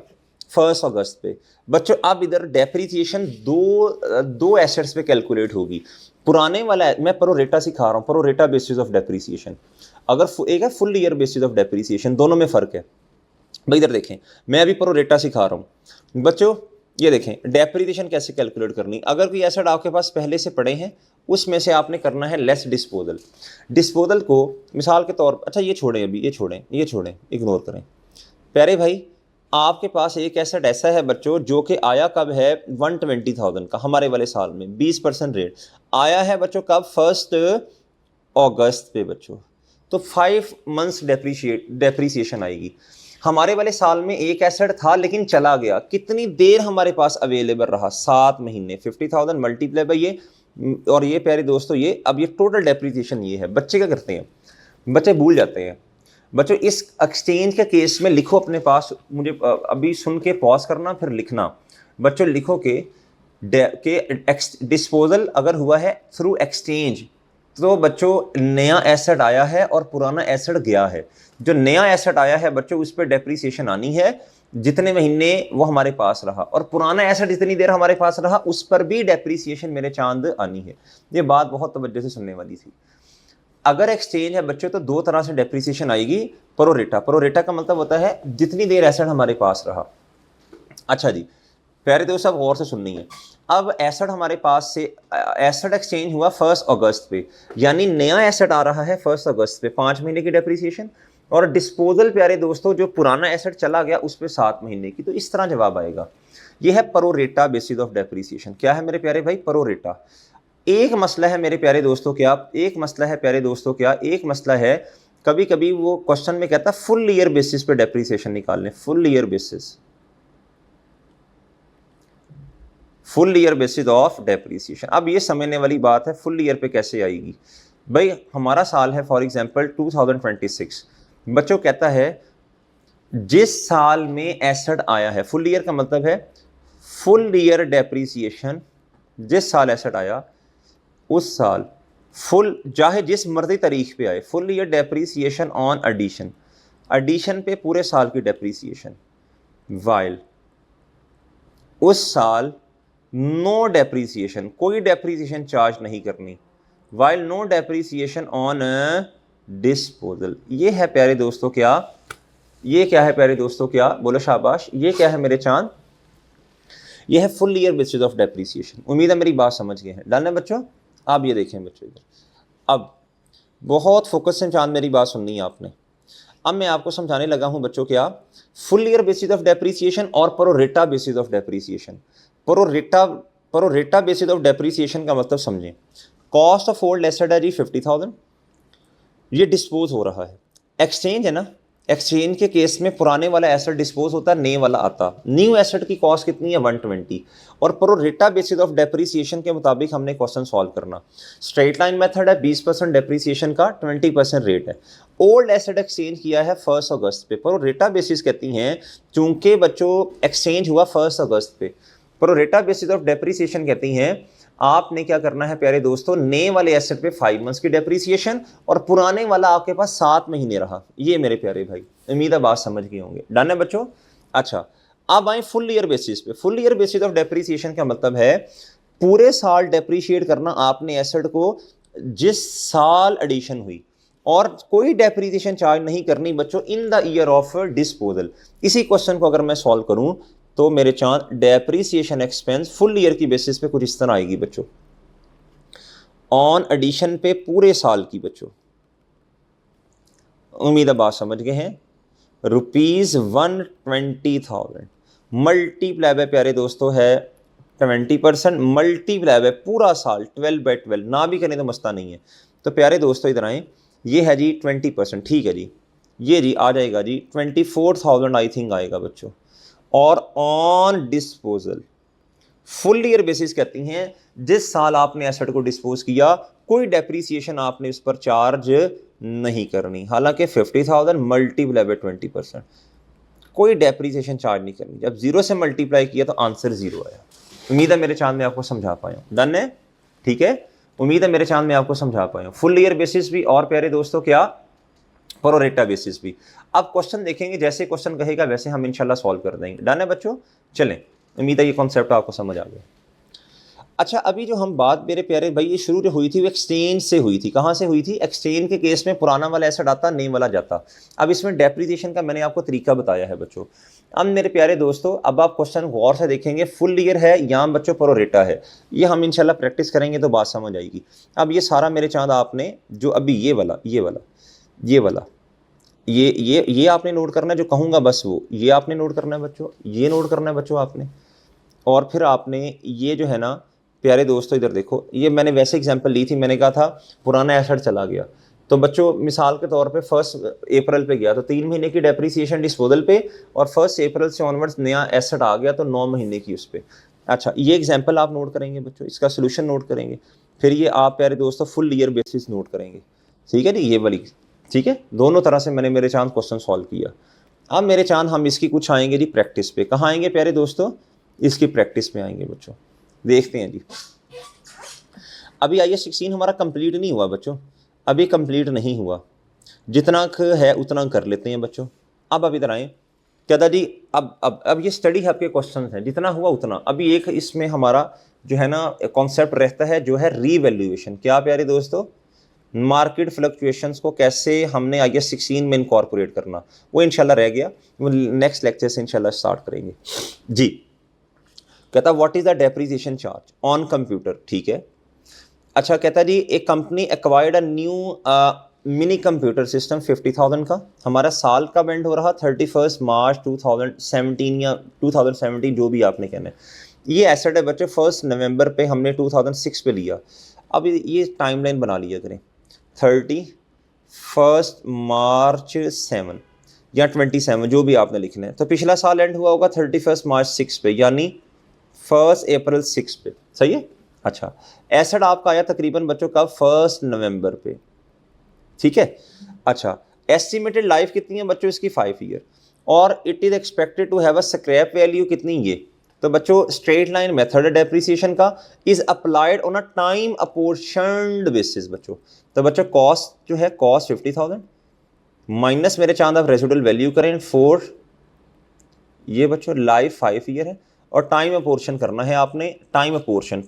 1 अगस्त पे बच्चों। अब इधर डेप्रिसिएशन दो एसेट्स पे कैलकुलेट होगी। पुराने वाला मैं प्रोरेटा सिखा रहा हूँ, प्रोरेटा बेसिस ऑफ डेप्रिसिएशन, अगर एक है full year basis of depreciation, दोनों में फ़र्क है भाई। इधर देखें मैं अभी प्रोरेटा सिखा रहा हूँ बच्चों। ये देखें डेप्रिसिएशन कैसे कैलकुलेट करनी। अगर कोई एसेट आपके पास पहले से पड़े हैं उसमें से आपने करना है लेस डिस्पोजल को मिसाल के तौर पर, अच्छा ये छोड़ें अभी, ये छोड़ें इग्नोर करें। प्यारे भाई आपके पास एक एसेट ऐसा है बच्चों जो कि आया कब है, 120,000 का, हमारे वाले साल में 20% रेट आया है बच्चों कब, 1 अगस्त पे बच्चों। तो 5 मंथ्स डेप्रीसिएशन आएगी। हमारे वाले साल में एक एसेट था लेकिन चला गया, कितनी देर हमारे पास अवेलेबल रहा? 7 महीने। 50,000 मल्टीप्लाई बाई ये, और ये प्यारे दोस्तों ये अब ये टोटल डेप्रीसिएशन ये है। बच्चे क्या करते हैं? बच्चे भूल जाते हैं। बच्चों इस एक्सचेंज के केस में लिखो अपने पास, मुझे अभी सुन के पॉज करना फिर लिखना। बच्चों लिखो के डिस्पोजल अगर हुआ है थ्रू एक्सचेंज, तो बच्चों नया एसेट आया है और पुराना एसेट गया है। जो नया एसेट आया है बच्चों उस पर डेप्रीसिएशन आनी है जितने महीने वो हमारे पास रहा, और पुराना एसेट जितनी देर हमारे पास रहा उस पर भी डेप्रीसिएशन मेरे चांद आनी है। ये बात बहुत तवज्जो से सुनने वाली थी। अगर एक्सचेंज है बच्चों तो दो तरह से डेप्रीसिएशन आएगी। प्रोरेटा, प्रोरेटा का मतलब होता है जितनी देर एसेट हमारे पास रहा। अच्छा जी प्यारे दोस्त सब गौर से सुननी है। अब एसेट हमारे पास से एसेट एक्सचेंज हुआ 1 अगस्त पे, यानी नया एसेट आ रहा है 1 अगस्त पे, 5 महीने की डेप्रीसिएशन। और डिस्पोजल प्यारे दोस्तों जो पुराना एसेट चला गया उस पर 7 महीने की। तो इस तरह जवाब आएगा। यह है प्रोरेटा बेसिस ऑफ डेप्रीसिएशन। क्या है मेरे प्यारे भाई? प्रोरेटा। एक मसला है मेरे प्यारे दोस्तों क्या, एक मसला है प्यारे दोस्तों क्या, एक मसला है कभी कभी वो क्वेश्चन में कहता है फुल ईयर बेसिस पे डेप्रीसिएशन निकालने। Full year basis, full year basis of depreciation. अब ये समझने वाली बात है फुल ईयर पे कैसे आएगी। भाई हमारा साल है फॉर एग्जांपल 2026। बच्चों कहता है जिस साल में एसेट आया है, फुल ईयर का मतलब है फुल ईयर डेप्रीसिएशन, जिस साल एसेट आया उस साल फुल, चाहे जिस मर्जी तारीख पे आए, full year depreciation on addition, addition पे पूरे साल की डेप्रीसिएशन, वाइल उस साल नो डेप्रीसिएशन, कोई डेप्रीसिएशन चार्ज नहीं करनी, while no depreciation on disposal. ये है प्यारे दोस्तों क्या, ये क्या है प्यारे दोस्तों क्या, बोलो शाबाश, ये क्या है मेरे चांद? ये है full year basis of depreciation. उम्मीद है मेरी बात समझ गए हैं। डन है बच्चों? आप ये देखें बच्चों इधर, अब बहुत फोकस से चांद मेरी बात सुननी है आपने। अब मैं आपको समझाने लगा हूं बच्चों क्या, full year basis of depreciation और pro rata basis of depreciation. Pro rata basis of depreciation का मतलब समझें। कॉस्ट ऑफ ओल्ड एसेट है जी 50,000, ये डिस्पोज हो रहा है। एक्सचेंज है ना, एक्सचेंज के केस में पुराने वाला एसेट डिस्पोज होता है, नए वाला आता। न्यू एसेट की कॉस्ट कितनी है? 120। और प्रोरेटा बेसिस ऑफ डेप्रीसिएशन के मुताबिक हमने क्वेश्चन सॉल्व करना। स्ट्रेट लाइन मेथड है, 20% डेप्रीसिएशन का 20% रेट है। ओल्ड एसेट एक्सचेंज किया है 1 अगस्त पे, प्रोरेटा बेसिस कहती हैं चूंकि बच्चों एक्सचेंज हुआ 1 अगस्त पे। प्रोरेटा बेसिस ऑफ डेप्रीसिएशन कहती हैं आपने क्या करना है प्यारे दोस्तों, नए वाले एसेट पे 5 मंथ्स की डेप्रीसिएशन और पुराने वाला आपके पास 7 महीने रहा। ये मेरे प्यारे भाई उम्मीद है बात समझ गए होंगे। डन है बच्चों? अच्छा अब आए फुल ईयर बेसिस पे। Full year basis of depreciation का मतलब है पूरे साल डेप्रीशिएट करना आपने एसेट को जिस साल एडिशन हुई, और कोई डेप्रीसिएशन चार्ज नहीं करनी बच्चों इन द ईयर ऑफ डिस्पोजल। इसी क्वेश्चन को अगर मैं सॉल्व करूं तो मेरे चांद डेप्रीसिएशन एक्सपेंस फुल ईयर की बेसिस पे कुछ इस तरह आएगी बच्चों, ऑन एडिशन पे पूरे साल की बच्चों। उम्मीद है बात समझ गए हैं। ₹120,000 मल्टीप्लाई बाय प्यारे दोस्तों है 20%, मल्टीप्लाई बाय पूरा साल 12/12, ना भी करें तो मसला नहीं है। तो प्यारे दोस्तों इधर आए, ये है जी 20%, ठीक है जी, ये जी आ जाएगा जी 24,000 आई थिंक आएगा बच्चों। और on disposal full year basis कहती हैं जिस साल आपने एसेट को डिस्पोज किया कोई डेप्रीसिएशन आपने उस पर चार्ज नहीं करनी। हालांकि 50,000 मल्टीप्लाई बाय 20%, कोई डेप्रीसिएशन चार्ज नहीं करनी। जब 0 से मल्टीप्लाई किया तो आंसर 0 आया। उम्मीद है मेरे चांद में आपको समझा पाया हूँ। डन है? ठीक है, उम्मीद है मेरे चांद में आपको समझा पाया हूँ। फुल ईयर बेसिस भी और प्यारे दोस्तों क्या, प्रोरेटा बेसिस भी। अब क्वेश्चन देखेंगे, जैसे क्वेश्चन कहेगा वैसे हम इंशाल्लाह सॉल्व कर देंगे। डन है बच्चों? चलें, उम्मीद है ये कॉन्सेप्ट आपको समझ आ गया। अच्छा अभी जो हम बात मेरे प्यारे भाई ये शुरू जो हुई थी वो एक्सचेंज से हुई थी। कहाँ से हुई थी? एक्सचेंज के केस में पुराना वाला एसेट आता, नए वाला जाता। अब इसमें डेप्रीसिएशन का मैंने आपको तरीका बताया है बच्चों। अब मेरे प्यारे दोस्तों अब आप क्वेश्चन गौर से देखेंगे, फुल ईयर है यहाँ बच्चों प्रोरेटा है, ये हम इंशाल्लाह प्रैक्टिस करेंगे तो बात समझ आएगी। अब ये सारा मेरे चांद आपने जो अभी ये वाला ये आपने नोट करना है, जो कहूँगा बस वो ये आपने नोट करना है बच्चों, ये नोट करना है बच्चों आपने। और फिर आपने ये जो है ना प्यारे दोस्तों इधर देखो, ये मैंने वैसे एग्जांपल ली थी, मैंने कहा था पुराना एसेट चला गया, तो बच्चों मिसाल के तौर पे 1 अप्रैल पे गया तो 3 महीने की डेप्रिसिएशन डिस्पोजल पे, और 1 अप्रैल से ऑनवर्ड्स नया एसेट आ गया तो 9 महीने की उस पर। अच्छा, ये एग्जाम्पल आप नोट करेंगे बच्चों, इसका सोल्यूशन नोट करेंगे, फिर ये आप प्यारे दोस्तों फुल ईयर बेसिस नोट करेंगे, ठीक है जी, ये वाली, ठीक है। दोनों तरह से मैंने मेरे चांद क्वेश्चन सॉल्व किया। अब मेरे चांद हम इसकी कुछ आएंगे जी प्रैक्टिस पे। कहाँ आएंगे प्यारे दोस्तों? इसकी प्रैक्टिस में आएंगे बच्चों। देखते हैं जी। अभी IAS 16 हमारा कंप्लीट नहीं हुआ बच्चों, अभी कंप्लीट नहीं हुआ, जितना है उतना कर लेते हैं बच्चों। अब इधर आए, कहता जी अब ये स्टडी हब के क्वेश्चन हैं, जितना हुआ उतना। अभी एक इसमें हमारा जो है ना कॉन्सेप्ट रहता है जो है रीवैल्यूएशन। क्या प्यारे दोस्तों? मार्केट फ्लक्चुएशंस को कैसे हमने IAS 16 में इनकॉर्पोरेट करना, वो इंशाल्लाह रह गया, वो नेक्स्ट लेक्चर से इंशाल्लाह स्टार्ट करेंगे जी। कहता what is the depreciation charge on computer, ठीक है। अच्छा, कहता जी एक company acquired a new mini computer system 50,000 का, हमारा साल का बेंड हो रहा 31 मार्च 2017 या 2017, जो भी आपने कहना है। ये एसेट है बच्चे 1 नवंबर पे हमने 2006 पे लिया। अब ये टाइमलाइन बना लिया करें, 31 मार्च 7 या 27, जो भी आपने लिखना है। तो पिछला साल एंड हुआ होगा 31 मार्च 6 पे, यानी 1 अप्रैल 6 पे, सही है। अच्छा, एसेट आपका आया तकरीबन बच्चों का 1 नवंबर पे, ठीक है। अच्छा, एस्टिमेटेड लाइफ कितनी है बच्चों इसकी? 5 ईयर, और it is expected to have a scrap value कितनी? ये तो बच्चों स्ट्रेट लाइन मेथड डेप्रिसिएशन का is applied on a time apportioned basis बच्चों। तो बच्चों कॉस्ट जो है, कॉस्ट 50,000 माइनस मेरे चांद आप रेसिडुअल वैल्यू करें 4, ये बच्चों लाइफ 5 ईयर है, और टाइम अपोर्शन करना है आपने, टाइम अपोर्शन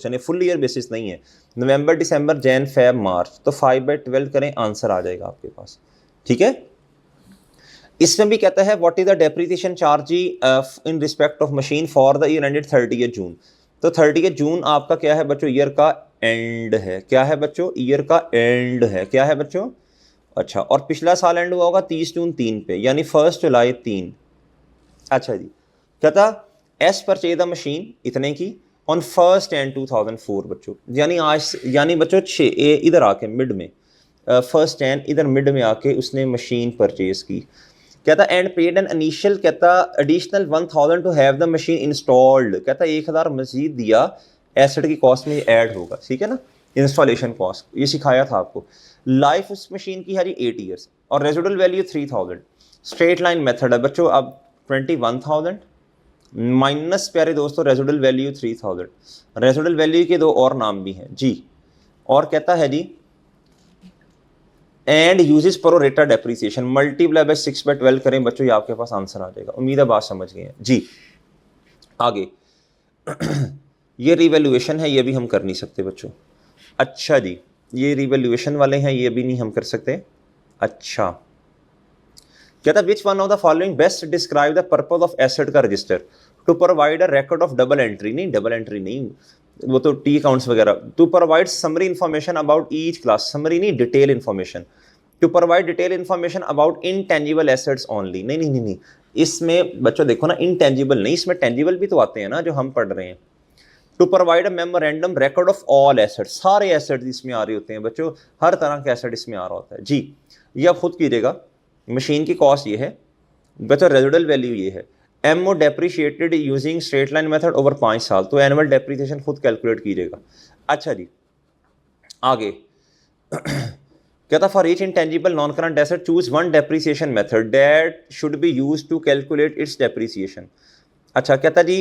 है, फुल ईयर बेसिस नहीं है। नवंबर, दिसंबर, जैन, फेब, मार्च, तो 5/12 करें, आंसर आ जाएगा आपके पास, ठीक है। इसमें भी कहता है what is the depreciation charge in respect of machine for the year ended 30 जून। तो 30 जून आपका क्या है बच्चों? ईयर का एंड है। क्या है बच्चों? ईयर का एंड है। क्या है बच्चों? अच्छा, और पिछला साल एंड हुआ होगा 30 जून 3 पे, यानी 1 जुलाई 3। अच्छा जी, कहता एस परचेज द मशीन इतने की ऑन 1 10 2004 बच्चों, यानी आज, यानी बच्चों 6 इधर आके मिड में 1 10 इधर मिड में आके उसने मशीन परचेज की। कहता एंड पेड एन इनिशियल, कहता additional 1000 to have the machine installed, कहता 1000 मजीद दिया, एसेट की कॉस्ट में ऐड होगा, ठीक है ना, इंस्टॉलेशन कॉस्ट, ये सिखाया था आपको। लाइफ उस मशीन की है 8 ईयर्स, और residual value 3000। Straight line method है बच्चों। अब 21,000 माइनस प्यारे दोस्तों रेजिडुअल वैल्यू 3000। रेजिडुअल वैल्यू के 2 और नाम भी हैं जी, और कहता है जी and uses pro rata depreciation multiply by 6/12 करें बच्चों, ये आपके पास आंसर आ जाएगा। उम्मीद है बात समझ गए हैं जी। आगे ये रिवैल्यूएशन है, ये भी हम कर नहीं सकते बच्चों। अच्छा जी, ये रिवैल्यूएशन वाले हैं, ये भी नहीं हम कर सकते। अच्छा, कहता which one of the following best describe the purpose of asset का register to provide a record of double entry. नहीं, डबल एंट्री नहीं, वो तो टी अकाउंट्स वगैरह। To provide summary information about each class, summary नहीं, detail information. To provide detail information about intangible assets only. नहीं नहीं नहीं नहीं, इसमें बच्चों देखो ना, इनटेंजिबल नहीं, इसमें टेंजिबल भी तो आते हैं ना जो हम पढ़ रहे हैं। To provide a memorandum record of all assets, सारे एसेट्स इसमें आ रहे होते हैं बच्चों, हर तरह के एसेट इसमें आ रहा होता है जी। ये आप खुद कीजिएगा। मशीन की कॉस्ट ये है बच्चों, रेजिडुअल वैल्यू ये है, MO depreciated using straight line method over 5 साल, तो एनुअल डेप्रिसिएशन खुद कैलकुलेट कीजिएगा। अच्छा जी, आगे कहता for each intangible non current asset choose one depreciation method that should be used to calculate its depreciation. अच्छा, कहता जी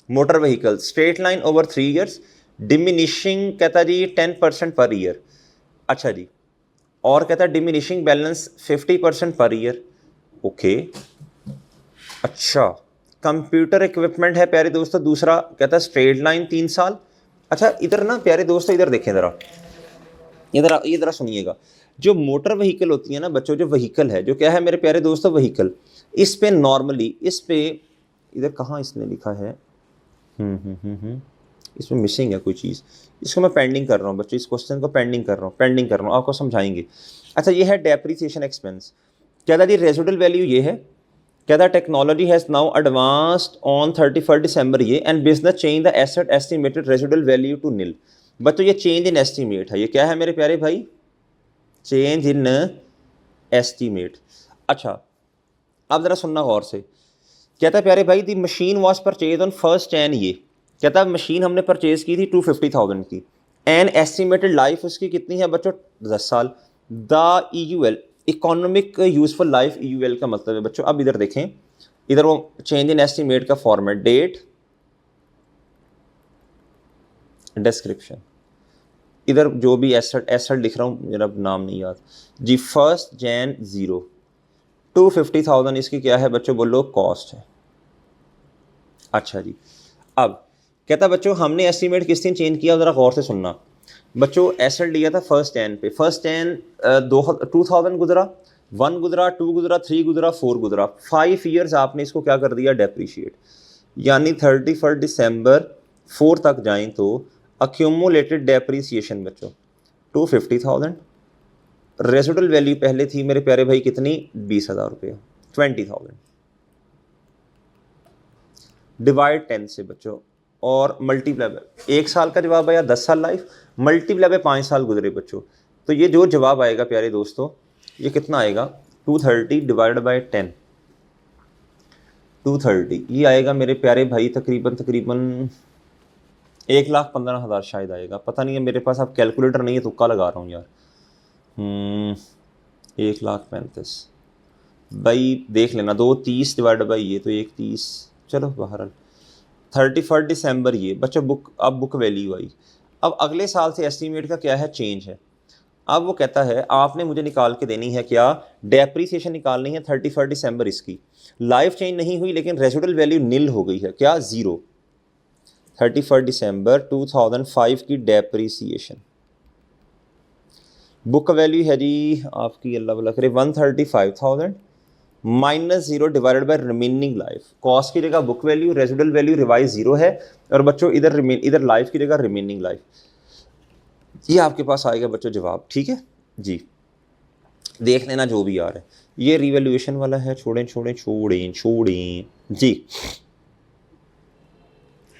motor vehicle straight line over 3 years diminishing, कहता जी 10% पर ईयर। अच्छा जी, और कहता है diminishing balance 50% per year. Okay, अच्छा, कंप्यूटर इक्विपमेंट है प्यारे दोस्तों दूसरा, कहता है स्ट्रेट लाइन 3 साल। अच्छा, इधर ना प्यारे दोस्तों, इधर देखें ज़रा, इधर सुनिएगा। जो मोटर व्हीकल होती है ना बच्चों, जो व्हीकल है, जो क्या है मेरे प्यारे दोस्तों व्हीकल, इस पे नॉर्मली, इस पे इधर कहाँ इसने लिखा है, इसमें मिसिंग है कोई चीज़, इसको मैं पेंडिंग कर रहा हूँ बच्चों, इस क्वेश्चन को पेंडिंग कर रहा हूँ, आपको समझाएंगे। अच्छा, ये है डेप्रिसिएशन एक्सपेंस। क्या था जी, रेजिडुअल वैल्यू ये है, क्या था technology has now advanced on 31 December ये, and business change the asset estimated residual value to nil. बच्चों ये चेंज इन एस्टिमेट है, ये क्या है मेरे प्यारे भाई, चेंज इन एस्टीमेट। अच्छा अब ज़रा सुनना गौर से, कहता है प्यारे भाई the machine was purchase on 1 Jan ये, कहता है मशीन हमने परचेज की थी 250,000 की, एंड एस्टिमेटेड लाइफ उसकी कितनी है बच्चों 10 साल। The EUL economic useful life, EUL का मतलब है बच्चों, अब इधर देखें, इधर वो चेंज इन एस्टिमेट का फॉर्मेट, डेट, डिस्क्रिप्शन, इधर जो भी एसेट एसेट लिख रहा हूँ मेरा नाम नहीं याद जी, 1 Jan 0, 250,000 इसकी क्या है बच्चों बोलो कॉस्ट है। अच्छा जी, अब कहता बच्चों हमने एस्टीमेट किस दिन चेंज किया, ज़रा गौर से सुनना बच्चों, एसेट लिया था 1 Jan पे, 1 Jan 2000 गुजरा, 1 गुजरा, 2 गुजरा, 3 गुजरा, 4 गुजरा, 5 ईयर्स आपने इसको क्या कर दिया डेप्रीशिएट, यानी 31 दिसंबर 4 तक जाएं तो अक्यूमुलेटेड डेप्रीसिएशन बच्चों 250,000, रेसिडुअल वैल्यू पहले थी मेरे प्यारे भाई कितनी 20,000 रुपये, 20,000 डिवाइड 10 से बच्चों और मल्टीप्लाई बाय 1 साल का जवाब आया 10 साल लाइफ, मल्टीप्लाई बाय 5 साल गुजरे बच्चों, तो ये जो जवाब आएगा प्यारे दोस्तों ये कितना आएगा 230 डिवाइड बाय 10, 230 ये आएगा मेरे प्यारे भाई तकरीबन 1,15,000 शायद आएगा, पता नहीं है मेरे पास, अब कैलकुलेटर नहीं है तुक्का लगा रहा हूँ यार। 1,35,000 भाई देख लेना, 230 डिवाइड बाई ये तो 130, चलो बहरहाल 31 दिसंबर ये बच्चों बुक, अब बुक वैल्यू आई। अब अगले साल से एस्टीमेट का क्या है चेंज है, अब वो कहता है आपने मुझे निकाल के देनी है क्या, डेप्रीसिएशन निकालनी है 31 दिसंबर इसकी, लाइफ चेंज नहीं हुई लेकिन रेसिडुअल वैल्यू नील हो गई है, क्या 0, 31 दिसंबर 2005 की डेप्रीसिएशन, बुक वैल्यू है जी आपकी अल्लाह भला करे 135,000 minus 0 divided by remaining life, cost की जगह book value, residual value revise 0 है, और बच्चों इधर लाइफ की जगह रिमेनिंग लाइफ, ये आपके पास आएगा बच्चों जवाब, ठीक है जी, देख लेना जो भी आ रहा है, ये रिवैल्यूएशन वाला है, छोड़ें छोड़ें छोड़ें छोड़ें जी।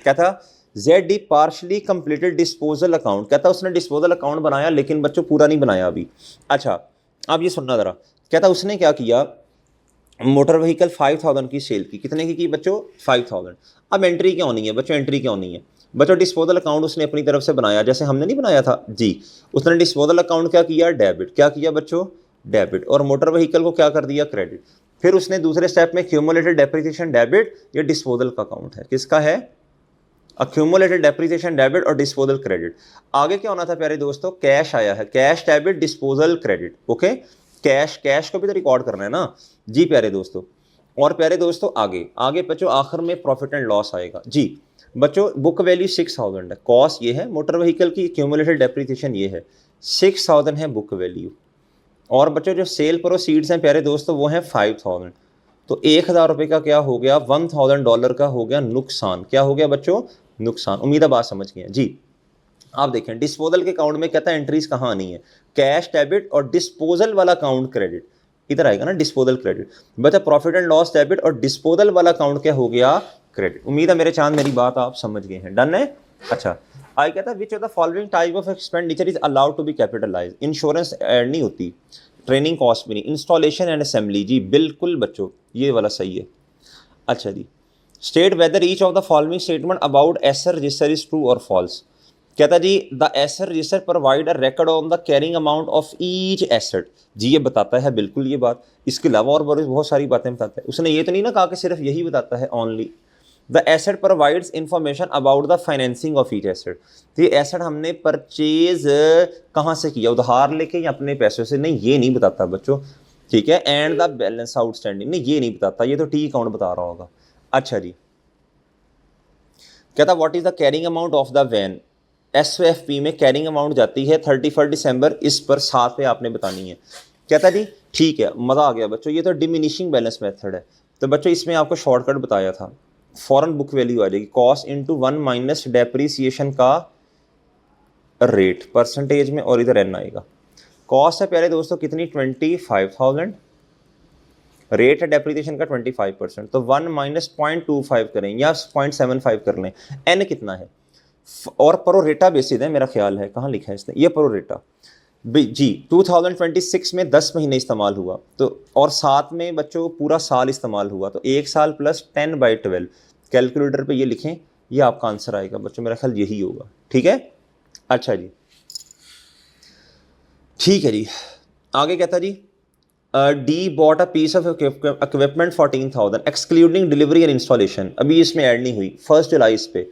क्या था ZD partially completed disposal account, कहता उसने डिस्पोजल अकाउंट बनाया लेकिन बच्चों पूरा नहीं बनाया अभी। अच्छा अब ये सुनना ज़रा, कहता उसने क्या किया, मोटर व्हीकल 5,000 की सेल की, कितने की बच्चों 5,000, अब एंट्री क्या होनी है बच्चों, एंट्री क्या होनी है बच्चों, डिस्पोजल अकाउंट उसने अपनी तरफ से बनाया, जैसे हमने नहीं बनाया था जी, उसने डिस्पोजल अकाउंट क्या किया डेबिट, क्या किया बच्चों डेबिट, और मोटर व्हीकल को क्या कर दिया क्रेडिट, फिर उसने दूसरे स्टेप में क्यूमुलेटेड डेप्रिसिएशन डेबिट, ये डिस्पोजल का अकाउंट है, किसका है अक्यूमुलेटेड डेप्रिसिएशन डेबिट और डिस्पोजल क्रेडिट। आगे क्या होना था प्यारे दोस्तों, कैश आया है, cash debit disposal credit, okay, cash को भी तो रिकॉर्ड करना है ना जी प्यारे दोस्तों। और प्यारे दोस्तों आगे बच्चों आखिर में प्रॉफिट एंड लॉस आएगा जी बच्चों, बुक वैल्यू 6,000 है, कॉस्ट ये है, मोटर व्हीकल की क्यूमुलेटेड डेप्रिसिएशन ये है, 6,000 है बुक वैल्यू, और बच्चों जो सेल प्रोसीड्स हैं प्यारे दोस्तों वो हैं 5,000, तो 1,000 रुपये का क्या हो गया, $1,000 का हो गया नुकसान, क्या हो गया बच्चों नुकसान। उम्मीद है बात समझ गए हैं जी। आप देखें डिस्पोजल के अकाउंट में कहता है एंट्रीज कहाँ आनी है, कैश डेबिट और डिस्पोजल वाला अकाउंट क्रेडिट, इधर आएगा ना डिस्पोजल क्रेडिट, बता प्रॉफिट एंड लॉस डेबिट और डिस्पोजल वाला अकाउंट क्या हो गया क्रेडिट। उम्मीद है मेरे चांद मेरी बात आप समझ गए हैं, डन है। अच्छा आई कहता है which of the following type of expenditure is allowed to be capitalize, insurance add नहीं होती, ट्रेनिंग कॉस्ट भी नहीं, इंस्टॉलेशन एंड असेंबली जी बिल्कुल बच्चों ये वाला सही है। अच्छा जी state whether each of the following statement about asset register is true और फॉल्स, कहता जी the asset register provide a record on the carrying amount of each asset, जी ये बताता है बिल्कुल ये बात, इसके अलावा और बहुत सारी बातें बताता है, उसने ये तो नहीं ना कहा कि सिर्फ यही बताता है only. The asset provides information about the financing of each asset, तो ये एसेट हमने परचेज कहाँ से किया, उधार लेके या अपने पैसों से, नहीं ये नहीं बताता बच्चों, ठीक है। एंड द बैलेंस आउटस्टैंडिंग, नहीं ये नहीं बताता, ये तो टी अकाउंट बता रहा होगा। अच्छा जी कहता what is the carrying amount of the van, SOFP में कैरिंग अमाउंट जाती है 31 दिसंबर, इस पर 7 पे आपने बतानी है। कहता जी ठीक है मज़ा आ गया बच्चों, ये तो डिमिनिशिंग बैलेंस मेथड है, तो बच्चों इसमें आपको शॉर्टकट बताया था, फॉरन बुक वैल्यू आ जाएगी, कॉस्ट इंटू 1 माइनस डेप्रीसिएशन का रेट परसेंटेज में, और इधर एन आएगा, कॉस्ट है प्यारे दोस्तों कितनी 25,000, रेट है डेप्रिसिएशन का 25%, तो 1 माइनस 0.25 करें या 0.75 कर लें, एन कितना है, और प्रोरेटा बेसिस है मेरा ख्याल है, कहाँ लिखा है इसने, ये प्रोरेटा, जी 2026 में 10 महीने इस्तेमाल हुआ तो, और साथ में बच्चों पूरा साल इस्तेमाल हुआ, तो 1 साल प्लस 10/12 कैलकुलेटर पे ये लिखें, ये आपका आंसर आएगा बच्चों, मेरा ख्याल यही होगा। ठीक है, अच्छा जी, ठीक है जी। आगे कहता जी D bought a piece of equipment 14,000 excluding delivery and installation, अभी इसमें ऐड नहीं हुई, 1 जुलाई इस पे।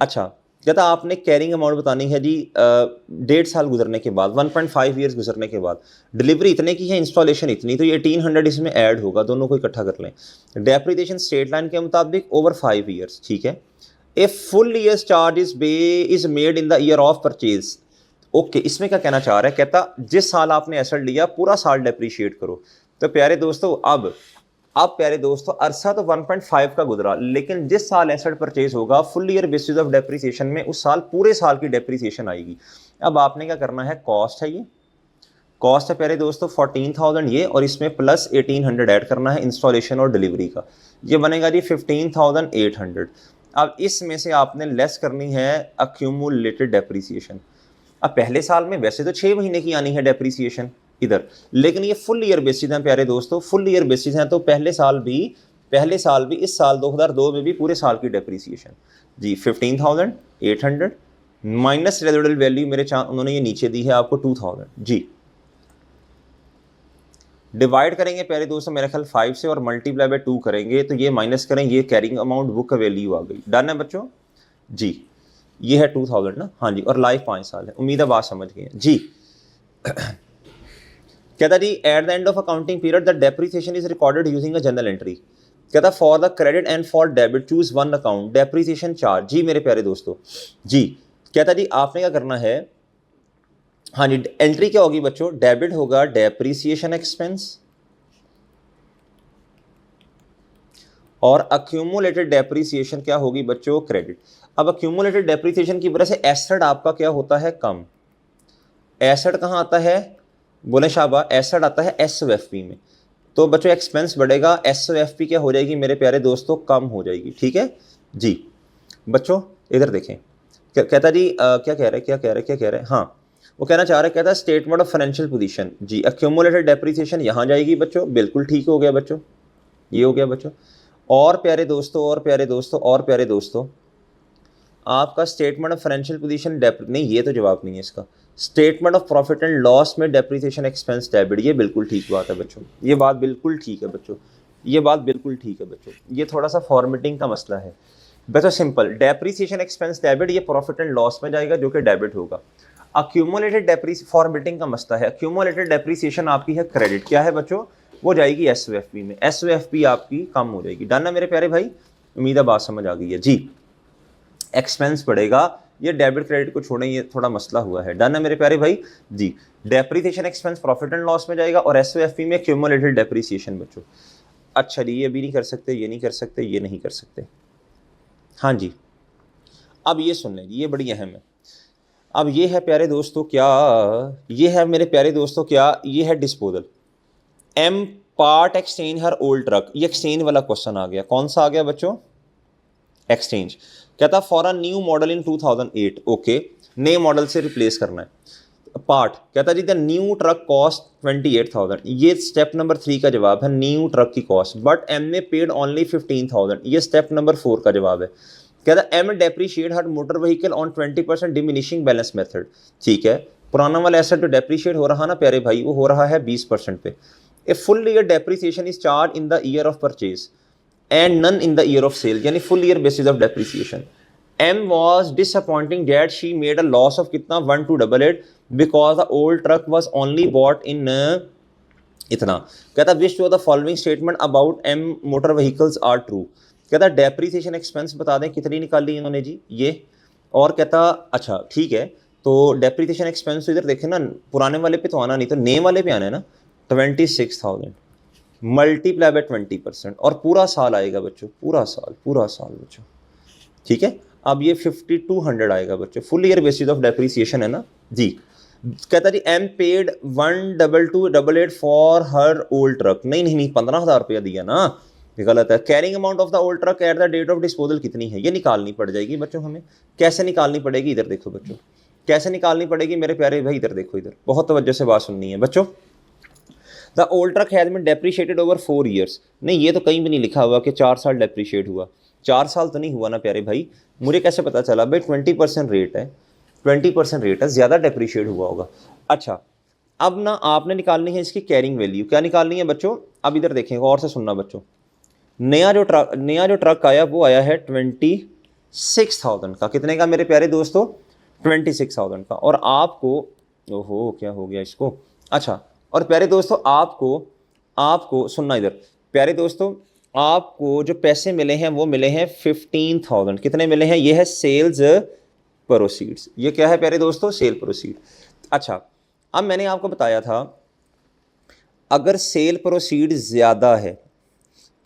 अच्छा कहता आपने कैरिंग अमाउंट बतानी है जी 1.5 साल गुजरने के बाद, 1.5 ईयर्स गुजरने के बाद, डिलीवरी इतने की है, इंस्टॉलेशन इतनी, तो ये 1800 इसमें ऐड होगा, दोनों को इकट्ठा कर लें। डेप्रिसिएशन स्टेट लाइन के मुताबिक ओवर 5 ईयर्स, ठीक है। A full years charge is made in the year of purchase. Okay, इसमें क्या कहना चाह रहा है, कहता जिस साल आपने एसेट लिया पूरा साल डेप्रिशिएट करो। तो प्यारे दोस्तों अब प्यारे दोस्तों अरसा तो 1.5 का गुजरा, लेकिन जिस साल एसेट परचेज होगा full year basis of depreciation में उस साल पूरे साल की डेप्रिसिएशन आएगी। अब आपने क्या करना है, कॉस्ट है, ये कॉस्ट है प्यारे दोस्तों 14,000 ये, और इसमें प्लस 1,800 ऐड करना है इंस्टॉलेशन और डिलीवरी का, ये बनेगा जी 15,800। अब इसमें से आपने लेस करनी है अक्यूमुलेटेड डेप्रिसिएशन। अब पहले साल में वैसे तो 6 महीने की आनी है डेप्रिसिएशन इधर, लेकिन ये फुल ईयर बेसिस हैं प्यारे दोस्तों, फुल ईयर बेसिस हैं, तो पहले साल भी इस साल 2002 में भी पूरे साल की डेप्रिसिएशन जी 15,800 माइनस रेजिडुअल वैल्यू मेरे उन्होंने ये नीचे दी है आपको 2,000 जी, डिवाइड करेंगे प्यारे दोस्तों मेरे ख्याल 5 से और मल्टीप्लाई बाय 2 करेंगे, तो ये माइनस करें, ये कैरिंग अमाउंट बुक का वैल्यू आ गई। डन है बच्चों जी, ये है 2000 ना, हाँ जी, और लाइफ 5 साल है, उम्मीद है बात समझ गए जी। कहता जी at the end of accounting period the depreciation is recorded using a general entry. कहता for the credit and for debit choose one account depreciation charge. जी मेरे प्यारे दोस्तों जी, कहता जी आपने क्या करना है, हाँ जी, एंट्री क्या होगी बच्चों, डेबिट होगा डेप्रिसिएशन एक्सपेंस, और अक्यूमुलेटेड डेप्रिसिएशन क्या होगी बच्चों, क्रेडिट। अब अक्यूमुलेटेड डेप्रिसिएशन की वजह से एसेट आपका क्या होता है, कम। एसेट कहाँ आता है, बोले शाबा, एसेट आता है एसओएफपी में, तो बच्चों एक्सपेंस बढ़ेगा, एसओएफपी क्या हो जाएगी मेरे प्यारे दोस्तों, कम हो जाएगी। ठीक है जी बच्चों, इधर देखें कहता जी क्या कह रहे हैं, हाँ वो कहना चाह रहा है, कहता है स्टेटमेंट ऑफ फाइनेंशियल पोजीशन जी, अक्यूमुलेटेड डेप्रिसिएशन यहाँ जाएगी बच्चों, बिल्कुल ठीक हो गया बच्चों, ये हो गया बच्चों। और प्यारे दोस्तों आपका स्टेटमेंट ऑफ फाइनेंशियल पोजीशन नहीं, ये तो जवाब नहीं है इसका। Statement of profit and loss में डेप्रिसिएशन एक्सपेंस डेबिट, ये बिल्कुल ठीक बात है बच्चों, ये बात बिल्कुल ठीक है बच्चों, ये थोड़ा सा फॉर्मेटिंग का मसला है बच्चों, सिंपल डेप्रिसिएशन एक्सपेंस डेबिट, ये प्रॉफिट एंड लॉस में जाएगा जो कि डेबिट होगा। अक्यूमुलेटेड फॉर्मेटिंग का मसला है, अक्यूमुलेटेड डेप्रिसिएशन आपकी है क्रेडिट, क्या है बच्चों, वो जाएगी एसओएफपी में, एसओएफपी आपकी कम हो जाएगी। डन है मेरे प्यारे भाई, उम्मीद है बात समझ आ गई है जी। एक्सपेंस बढ़ेगा, ये डेबिट क्रेडिट को छोड़ें, ये थोड़ा मसला हुआ है। डन है मेरे प्यारे भाई जी, depreciation expense profit and loss में जाएगा, और एसओएफपी में क्यूमुलेटेड डेप्रिसिएशन बच्चों। अच्छा जी, ये भी नहीं कर सकते, ये नहीं कर सकते, ये नहीं कर सकते, हाँ जी। अब ये सुन लें, ये बड़ी अहम है। अब ये है प्यारे दोस्तों क्या, ये है मेरे प्यारे दोस्तों क्या, ये है disposal. M part exchange her old truck, ये एक्सचेंज वाला क्वेश्चन आ गया, कौन सा आ गया बच्चों, एक्सचेंज। कहता for a new model in 2008, okay, नए मॉडल से रिप्लेस करना है। पार्ट कहता जी द न्यू ट्रक कॉस्ट 28,000, ये स्टेप नंबर 3 का जवाब है, न्यू ट्रक की कॉस्ट, बट एम ने पेड ओनली 15,000, ये स्टेप नंबर 4 का जवाब है। कहता M depreciate her motor vehicle on 20% diminishing balance method, ठीक है, पुराना वाला एसेट जो डेप्रीशिएट हो रहा ना प्यारे भाई, वो हो रहा है 20% पे। A full year depreciation is charge in the year of purchase and none in the year of sale, यानी full year basis of depreciation. M was disappointing that she made a loss of कितना 1288 because the old truck was only bought in इतना। कहता which to the following statement about M motor vehicles are true. कहता डेप्रीसिएशन एक्सपेंस बता दें कितनी निकाली इन्होंने जी, ये, और कहता अच्छा ठीक है, तो डेप्रीसिएशन एक्सपेंस इधर देखें ना, पुराने वाले पे तो आना नहीं, तो नए वाले पे आना है ना, 26,000 मल्टीप्लाई बाय 20%, और पूरा साल आएगा बच्चों, पूरा साल बच्चों, ठीक है। अब ये 5200 आएगा बच्चों, full year basis of depreciation है ना जी। कहता जी M paid 12288 for her old truck, नहीं 15,000 रुपया दिया ना, ये गलत है। Carrying amount of the old truck at the date of disposal कितनी है, ये निकालनी पड़ जाएगी बच्चों हमें। कैसे निकालनी पड़ेगी, इधर देखो बच्चों, कैसे निकालनी पड़ेगी मेरे प्यारे भाई? इधर देखो, इधर बहुत तवज्जो से बात सुननी है बच्चों। The old truck has been depreciated over 4 years. नहीं, ये तो कहीं भी नहीं लिखा हुआ कि 4 साल डेप्रिशिएट हुआ। 4 साल तो नहीं हुआ ना प्यारे भाई, मुझे कैसे पता चला भाई? 20% रेट है, 20% रेट है, ज़्यादा डेप्रिशिएट हुआ होगा। अच्छा, अब ना आपने निकालनी है इसकी कैरिंग वैल्यू। क्या निकालनी है बच्चों? अब इधर देखें, और से सुनना बच्चों। नया जो ट्रक आया वो आया है 26,000 का। कितने का मेरे प्यारे दोस्तों? 26,000 का। और आपको, ओहो क्या हो गया इसको, अच्छा, और प्यारे दोस्तों आपको सुनना इधर प्यारे दोस्तों, आपको जो पैसे मिले हैं वो मिले हैं 15,000। कितने मिले हैं? ये है सेल्स प्रोसीड्स। ये क्या है प्यारे दोस्तों? Cell proceed. अच्छा, अब मैंने आपको बताया था अगर सेल प्रोसीड ज़्यादा है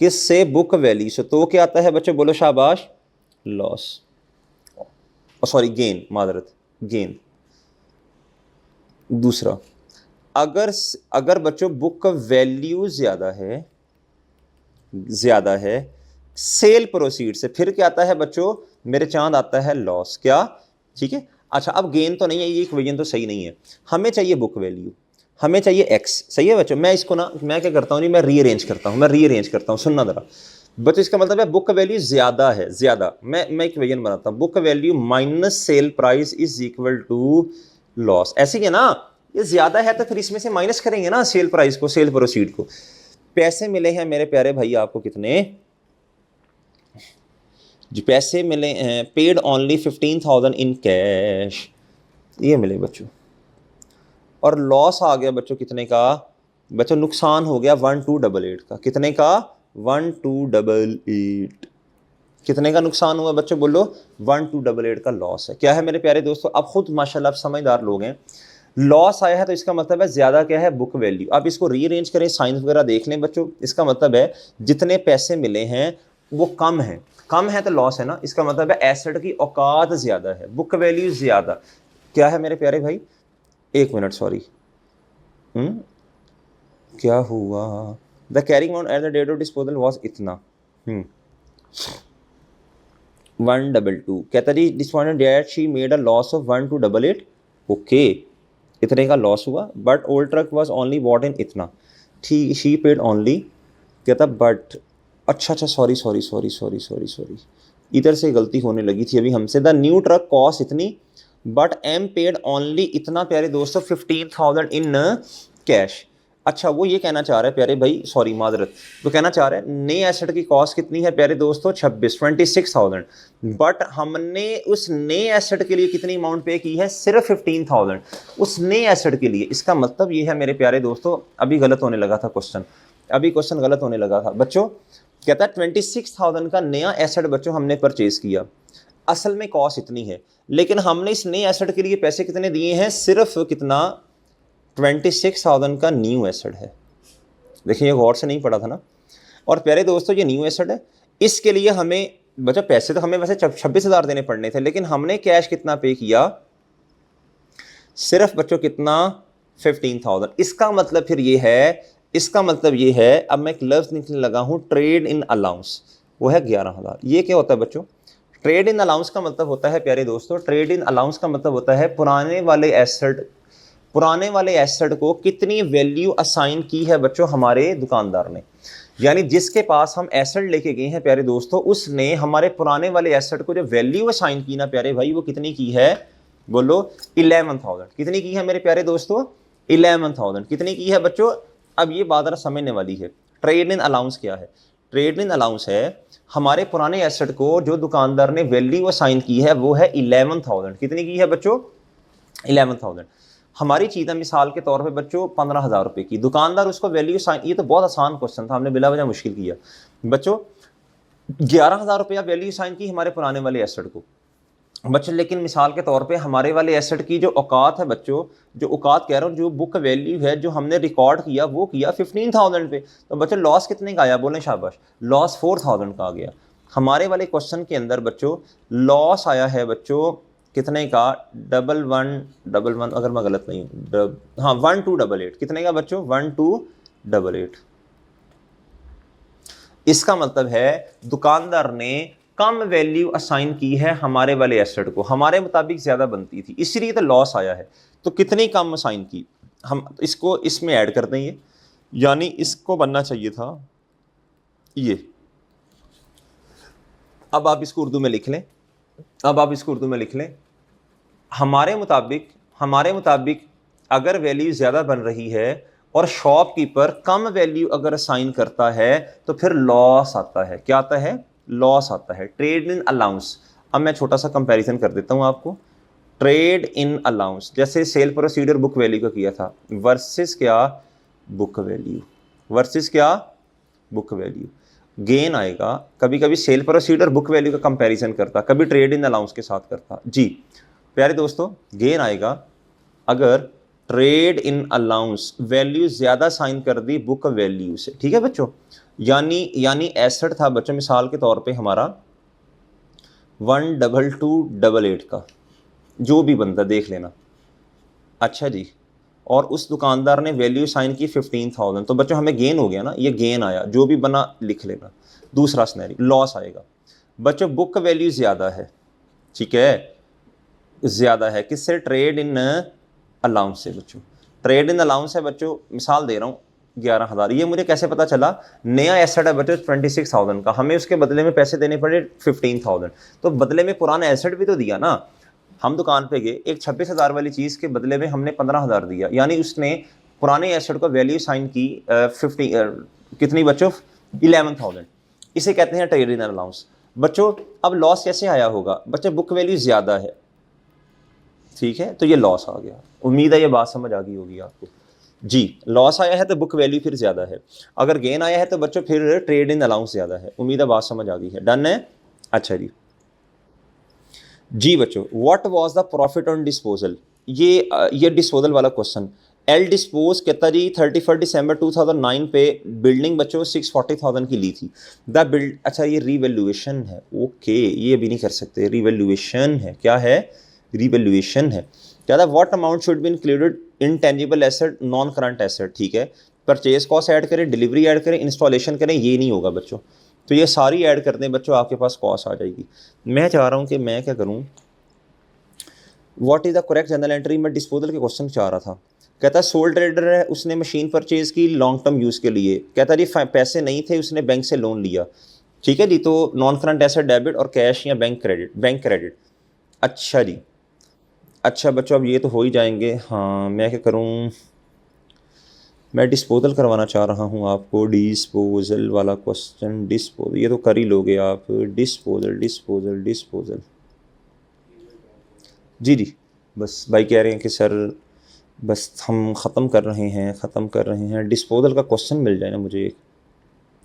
किससे? बुक वैल्यू से, तो क्या आता है बच्चों? बोलो शाबाश। लॉस, सॉरी गेन, मादरत, गेन। दूसरा, अगर बच्चों बुक वैल्यू ज़्यादा है सेल प्रोसीड से, फिर क्या आता है बच्चों? मेरे चांद आता है लॉस। क्या? ठीक है। अच्छा, अब गेन तो नहीं है, ये इक्वेशन तो सही नहीं है। हमें चाहिए बुक वैल्यू, हमें चाहिए एक्स। सही है बच्चों? मैं इसको ना, मैं क्या करता हूँ जी, मैं रीअरेंज करता हूँ, सुनना जरा बच्चों। इसका मतलब है बुक वैल्यू ज़्यादा है, ज़्यादा। मैं इक्वेशन बनाता हूँ, book value minus sale price is equal to loss. ऐसे ही है ना? ये ज़्यादा है तो फिर इसमें से माइनस करेंगे ना सेल प्राइस को, सेल प्रोसीड को। पैसे मिले हैं मेरे प्यारे भाई आपको कितने? जो पैसे मिले हैं, पेड ओनली 15,000 इन कैश, ये मिले बच्चों। और लॉस आ गया बच्चों कितने का? बच्चों नुकसान हो गया 1288 का। कितने का? 1288। कितने का नुकसान हुआ बच्चों? बोलो। 1288 का लॉस है। क्या है मेरे प्यारे दोस्तों? अब खुद माशाल्लाह आप समझदार लोग हैं। लॉस आया है तो इसका मतलब है ज़्यादा क्या है? Book value. अब इसको रीअरेंज करें, साइंस वगैरह देख लें बच्चों। इसका मतलब है जितने पैसे मिले हैं वो कम है तो लॉस है ना। इसका मतलब है एसेट की औकात ज़्यादा है, बुक वैल्यू ज़्यादा। क्या है मेरे प्यारे भाई? एक मिनट, सॉरी, क्या हुआ? The carrying amount at the date of disposal was इतना 122। कहता जी despondent date she made a loss of 1288। Okay, इतने का लॉस हुआ, but old truck was only bought in इतना। ठीक, शी पेड ओनली। कहता बट, अच्छा, सॉरी, इधर से गलती होने लगी थी अभी हमसे। द न्यू ट्रक कॉस्ट इतनी, बट एम पेड ओनली इतना प्यारे दोस्तों 15,000 इन कैश। अच्छा, वो ये कहना चाह रहा है प्यारे भाई, सॉरी मादरत, वो कहना चाह रहा है नए एसेट की कॉस्ट कितनी है प्यारे दोस्तों? 26,000। बट हमने उस नए एसेट के लिए कितनी अमाउंट पे की है? सिर्फ 15,000 उस नए एसेट के लिए। इसका मतलब ये है मेरे प्यारे दोस्तों, अभी गलत होने लगा था क्वेश्चन, गलत होने लगा था बच्चों। कहता है 26,000 का नया एसेट बच्चों हमने परचेज किया, असल में कॉस्ट इतनी है, लेकिन हमने इस नए एसेट के लिए पैसे कितने दिए हैं? सिर्फ कितना? 26,000 का न्यू एसेट है। देखिए, ये गौर से नहीं पड़ा था ना। और प्यारे दोस्तों ये न्यू एसेट है, इसके लिए हमें बच्चों पैसे तो हमें वैसे 26,000 देने पड़ने थे, लेकिन हमने कैश कितना पे किया? सिर्फ बच्चों कितना? 15,000। इसका मतलब फिर ये है, अब मैं एक लफ्ज़ निकलने लगा हूँ, ट्रेड इन अलाउंस, वो है 11,000। ये क्या होता है बच्चों? ट्रेड इन अलाउंस का मतलब होता है प्यारे दोस्तों, ट्रेड इन अलाउंस का मतलब होता है पुराने वाले एसेट को कितनी वैल्यू असाइन की है बच्चों हमारे दुकानदार ने। यानी जिसके पास हम एसेट लेके गए हैं प्यारे दोस्तों, उसने हमारे पुराने वाले एसेट को जो वैल्यू असाइन की ना प्यारे भाई, वो कितनी की है? बोलो। 11,000। कितनी की है मेरे प्यारे दोस्तों? 11,000। कितनी की है बच्चों? अब ये बात समझने वाली है। ट्रेड इन अलाउंस क्या है? ट्रेड इन अलाउंस है हमारे पुराने एसेट को जो दुकानदार ने वैल्यू असाइन की है वो है 11,000। कितनी की है बच्चों? 11,000। हमारी चीज़ है मिसाल के तौर पे बच्चों 15,000 रुपये की, दुकानदार उसको वैल्यू साइन, ये तो बहुत आसान क्वेश्चन था, हमने बिला वजह मुश्किल किया बच्चों। 11,000 रुपया वैल्यू साइन की हमारे पुराने वाले एसेट को बच्चों, लेकिन मिसाल के तौर पे हमारे वाले एसेट की जो औकात है बच्चों, जो औकात कह रहा हूँ, जो बुक वैल्यू है जो हमने रिकॉर्ड किया वो किया 15,000 पे। तो बच्चों लॉस कितने का आया? बोलें शाबाश। लॉस 4,000 का आ गया। हमारे वाले क्वेश्चन के अंदर बच्चों लॉस आया है बच्चों कितने का? 1111, अगर मैं गलत नहीं हूँ, हाँ 1288। कितने का बच्चों? 1288। इसका मतलब है दुकानदार ने कम वैल्यू असाइन की है हमारे वाले एसेट को, हमारे मुताबिक ज़्यादा बनती थी, इसलिए तो लॉस आया है। तो कितनी कम असाइन की, हम इसको इसमें ऐड कर देंगे, यानी इसको बनना चाहिए था ये। अब आप इसको उर्दू में लिख लें, हमारे मुताबिक अगर वैल्यू ज़्यादा बन रही है और शॉपकीपर कम वैल्यू अगर असाइन करता है तो फिर लॉस आता है। क्या आता है? लॉस आता है। ट्रेड इन अलाउंस, अब मैं छोटा सा कंपैरिजन कर देता हूं आपको। ट्रेड इन अलाउंस जैसे सेल प्रोसीडर बुक वैल्यू का किया था वर्सेस क्या? बुक वैल्यू, वर्सेस क्या? Book value. गेन आएगा, कभी कभी सेल प्रोसीडर बुक वैल्यू का कंपैरिजन करता, कभी ट्रेड इन अलाउंस के साथ करता। जी प्यारे दोस्तों, गेन आएगा अगर ट्रेड इन अलाउंस वैल्यू ज़्यादा साइन कर दी बुक वैल्यू से। ठीक है बच्चों, यानी एसेट था बच्चों मिसाल के तौर पे हमारा 12288 का, जो भी बनता देख लेना। अच्छा जी, और उस दुकानदार ने वैल्यू साइन की 15,000, तो बच्चों हमें गेन हो गया ना, ये गेन आया, जो भी बना लिख लेना। दूसरा सिनेरियो लॉस आएगा बच्चों, बुक वैल्यू ज़्यादा है, ठीक है, ज़्यादा है किससे? ट्रेड इन अलाउंस से बच्चों। ट्रेड इन अलाउंस है बच्चों, मिसाल दे रहा हूँ 11,000। ये मुझे कैसे पता चला? नया एसेट है बच्चों 26,000 का, हमें उसके बदले में पैसे देने पड़े 15,000, तो बदले में पुराना एसेट भी तो दिया ना। हम दुकान पे गए, एक 26,000 वाली चीज़ के बदले में हमने 15,000 दिया, यानी उसने पुराने एसेट को वैल्यू साइन की 50 कितनी बच्चों? 11,000। इसे कहते हैं ट्रेड इन अलाउंस बच्चों। अब लॉस कैसे आया होगा बच्चों? बुक वैल्यू ज़्यादा है, ठीक है, तो ये लॉस आ गया। उम्मीद है ये बात समझ आ गई होगी आपको। जी, लॉस आया है तो बुक वैल्यू फिर ज़्यादा है, अगर गेन आया है तो बच्चों फिर ट्रेड इन अलाउंस ज़्यादा है। उम्मीद है बात समझ आ गई है, डन है? अच्छा जी बच्चों, what was the profit on disposal? ये डिस्पोजल वाला क्वेश्चन। एल डिस्पोज कहता जी 31 दिसंबर 2009 पे बिल्डिंग बच्चों 640,000 की ली थी। द बिल्ड, अच्छा ये रिवैल्यूएशन है, ओके, ये भी नहीं कर सकते, रिवैल्यूएशन है। क्या है? रिवैल्यूएशन है। क्या था? What amount should be included in tangible asset non current asset, ठीक है, परचेज कॉस्ट ऐड करें, डिलीवरी ऐड करें, इंस्टॉलेशन करें, ये नहीं होगा बच्चों, तो ये सारी ऐड कर दें बच्चों, आपके पास कॉस्ट आ जाएगी। मैं चाह रहा हूँ कि मैं क्या करूँ, what is the correct general entry, मैं डिस्पोजल के क्वेश्चन चाह रहा था। कहता है सोल ट्रेडर है, उसने मशीन परचेज की लॉन्ग टर्म यूज़ के लिए, कहता जी पैसे नहीं थे, उसने बैंक से लोन लिया, ठीक है जी, तो नॉन करंट एसेट डेबिट और कैश या बैंक क्रेडिट। अच्छा जी, अच्छा बच्चों, अब ये तो हो ही जाएंगे। हाँ, मैं क्या करूँ, मैं डिस्पोजल करवाना चाह रहा हूँ आपको, डिस्पोजल वाला क्वेश्चन, डिस्पोजल ये तो कर ही लोगे आप, डिस्पोजल। जी, बस भाई कह रहे हैं कि सर बस हम ख़त्म कर रहे हैं, डिस्पोजल का क्वेश्चन मिल जाए ना मुझे।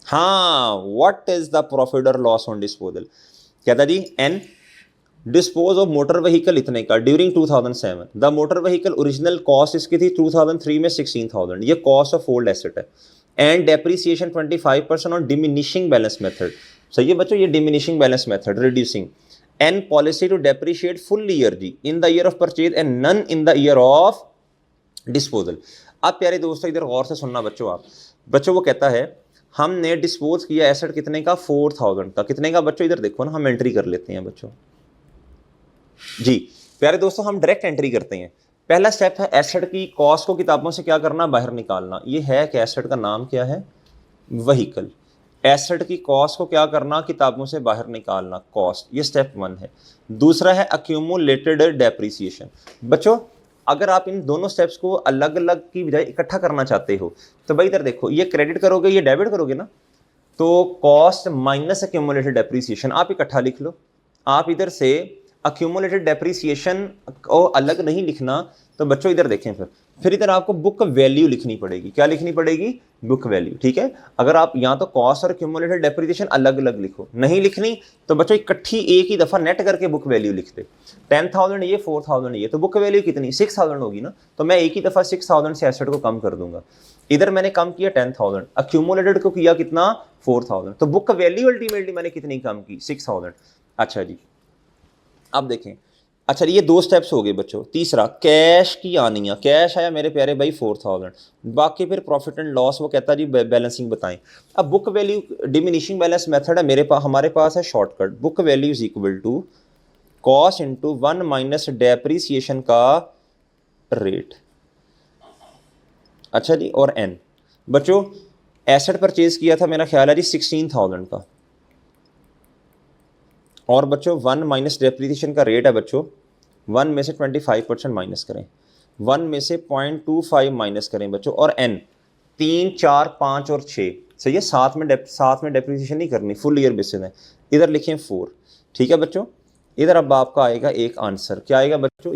हाँ, व्हाट इज़ द प्रॉफिट और लॉस ऑन डिस्पोजल? कहता जी an dispose of motor vehicle इतने का during 2007। The motor vehicle original cost इसकी थी 2003 में 16,000, ये कॉस्ट ऑफ ओल्ड एसेट है। And depreciation 25% on diminishing balance method. सही है बच्चों, ये diminishing balance method, reducing. And policy to depreciate full year जी in the year of purchase and none in the year of disposal. अब प्यारे दोस्तों इधर गौर से सुनना बच्चों, आप बच्चों, वो कहता है हमने डिस्पोज किया एसेट कितने का? 4,000 का। कितने का बच्चों? इधर देखो ना, हम एंट्री कर लेते हैं बच्चों। जी प्यारे दोस्तों, हम डायरेक्ट एंट्री करते हैं। पहला स्टेप है एसेट की कॉस्ट को किताबों से क्या करना? बाहर निकालना। ये है कि एसेट का नाम क्या है? व्हीकल। एसेट की कॉस्ट को क्या करना? किताबों से बाहर निकालना, कॉस्ट। ये स्टेप 1 है। दूसरा है अक्यूमुलेटेड डेप्रिसिएशन। बच्चों अगर आप इन दोनों स्टेप्स को अलग अलग की बजाय इकट्ठा करना चाहते हो तो भाई इधर देखो, ये क्रेडिट करोगे, ये डेबिट करोगे ना, तो कॉस्ट माइनस अक्यूमुलेटेड डेप्रिसिएशन आप इकट्ठा लिख लो। आप इधर से अक्यूमुलेटेड डेप्रिसिएशन को अलग नहीं लिखना, तो बच्चों इधर देखें, फिर इधर आपको बुक वैल्यू लिखनी पड़ेगी। क्या लिखनी पड़ेगी? बुक वैल्यू, ठीक है। अगर आप यहाँ तो कॉस्ट और अक्यूमुलेटेड डेप्रिसिएशन अलग अलग लिखो, नहीं लिखनी तो बच्चों इकट्ठी एक ही दफ़ा नेट करके बुक वैल्यू लिख दे। 10,000 ये, 4,000 ये, तो बुक वैल्यू कितनी? 6,000 होगी ना, तो मैं एक ही दफ़ा 6,000 से एसेट को कम कर दूंगा। इधर मैंने कम किया 10,000, अक्यूमुलेटेड को किया कितना? 4,000, तो बुक वैल्यू अल्टीमेटली मैंने कितनी कम की? 6,000। अच्छा जी, अब देखें अच्छा ये 2 स्टेप्स हो गए बच्चों। तीसरा कैश की आनी है, कैश आया मेरे प्यारे भाई 4000, बाकी फिर प्रॉफिट एंड लॉस वो कहता है जी बैलेंसिंग बताएं। अब book value diminishing balance method है मेरे पास, हमारे पास है shortcut, book value is equal to cost into 1 minus depreciation का रेट। अच्छा जी, और एन बच्चों एसेट परचेज किया था मेरा ख्याल है जी 16000 का, और बच्चों 1 माइनस डेप्रीसिएशन का रेट है बच्चों 1 में से 25% माइनस करें, 1 में से 0.25 माइनस करें बच्चों, और एन 3, 4, 5 और 6 सही है। साथ में डेप्रीसिएशन नहीं करनी, फुल ईयर बेसिस है। इधर लिखें 4, ठीक है बच्चों। इधर अब आपका आएगा एक आंसर, क्या आएगा बच्चों,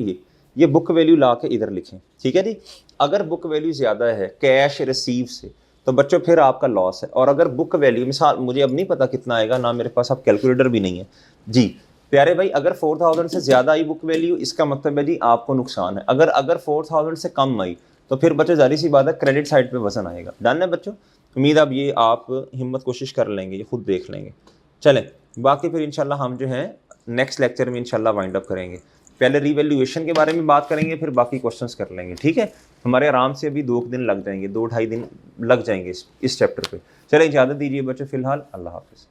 ये बुक वैल्यू ला के इधर लिखें, ठीक है जी। अगर बुक वैल्यू ज़्यादा है कैश रिसीव से तो बच्चों फिर आपका लॉस है, और अगर बुक वैल्यू मिसाल मुझे अब नहीं पता कितना आएगा ना, मेरे पास अब कैलकुलेटर भी नहीं है जी प्यारे भाई, अगर 4000 से ज़्यादा आई बुक वैल्यू इसका मतलब है जी आपको नुकसान है। अगर 4000 से कम आई तो फिर बच्चों जारी सी बात है क्रेडिट साइड पे वजन आएगा। डन है बच्चों, उम्मीद अब ये आप हिम्मत कोशिश कर लेंगे, ये खुद देख लेंगे। चलें बाकी फिर इंशाल्लाह हम जो है नेक्स्ट लेक्चर में इंशाल्लाह वाइंड अप करेंगे। पहले रीवैल्यूएशन के बारे में बात करेंगे, फिर बाकी क्वेश्चंस कर लेंगे, ठीक है। हमारे आराम से अभी 2 दिन लग जाएंगे, 2-2.5 दिन लग जाएंगे इस चैप्टर पे। चलें इजाज़त दीजिए बच्चों, फिलहाल अल्लाह हाफिज़।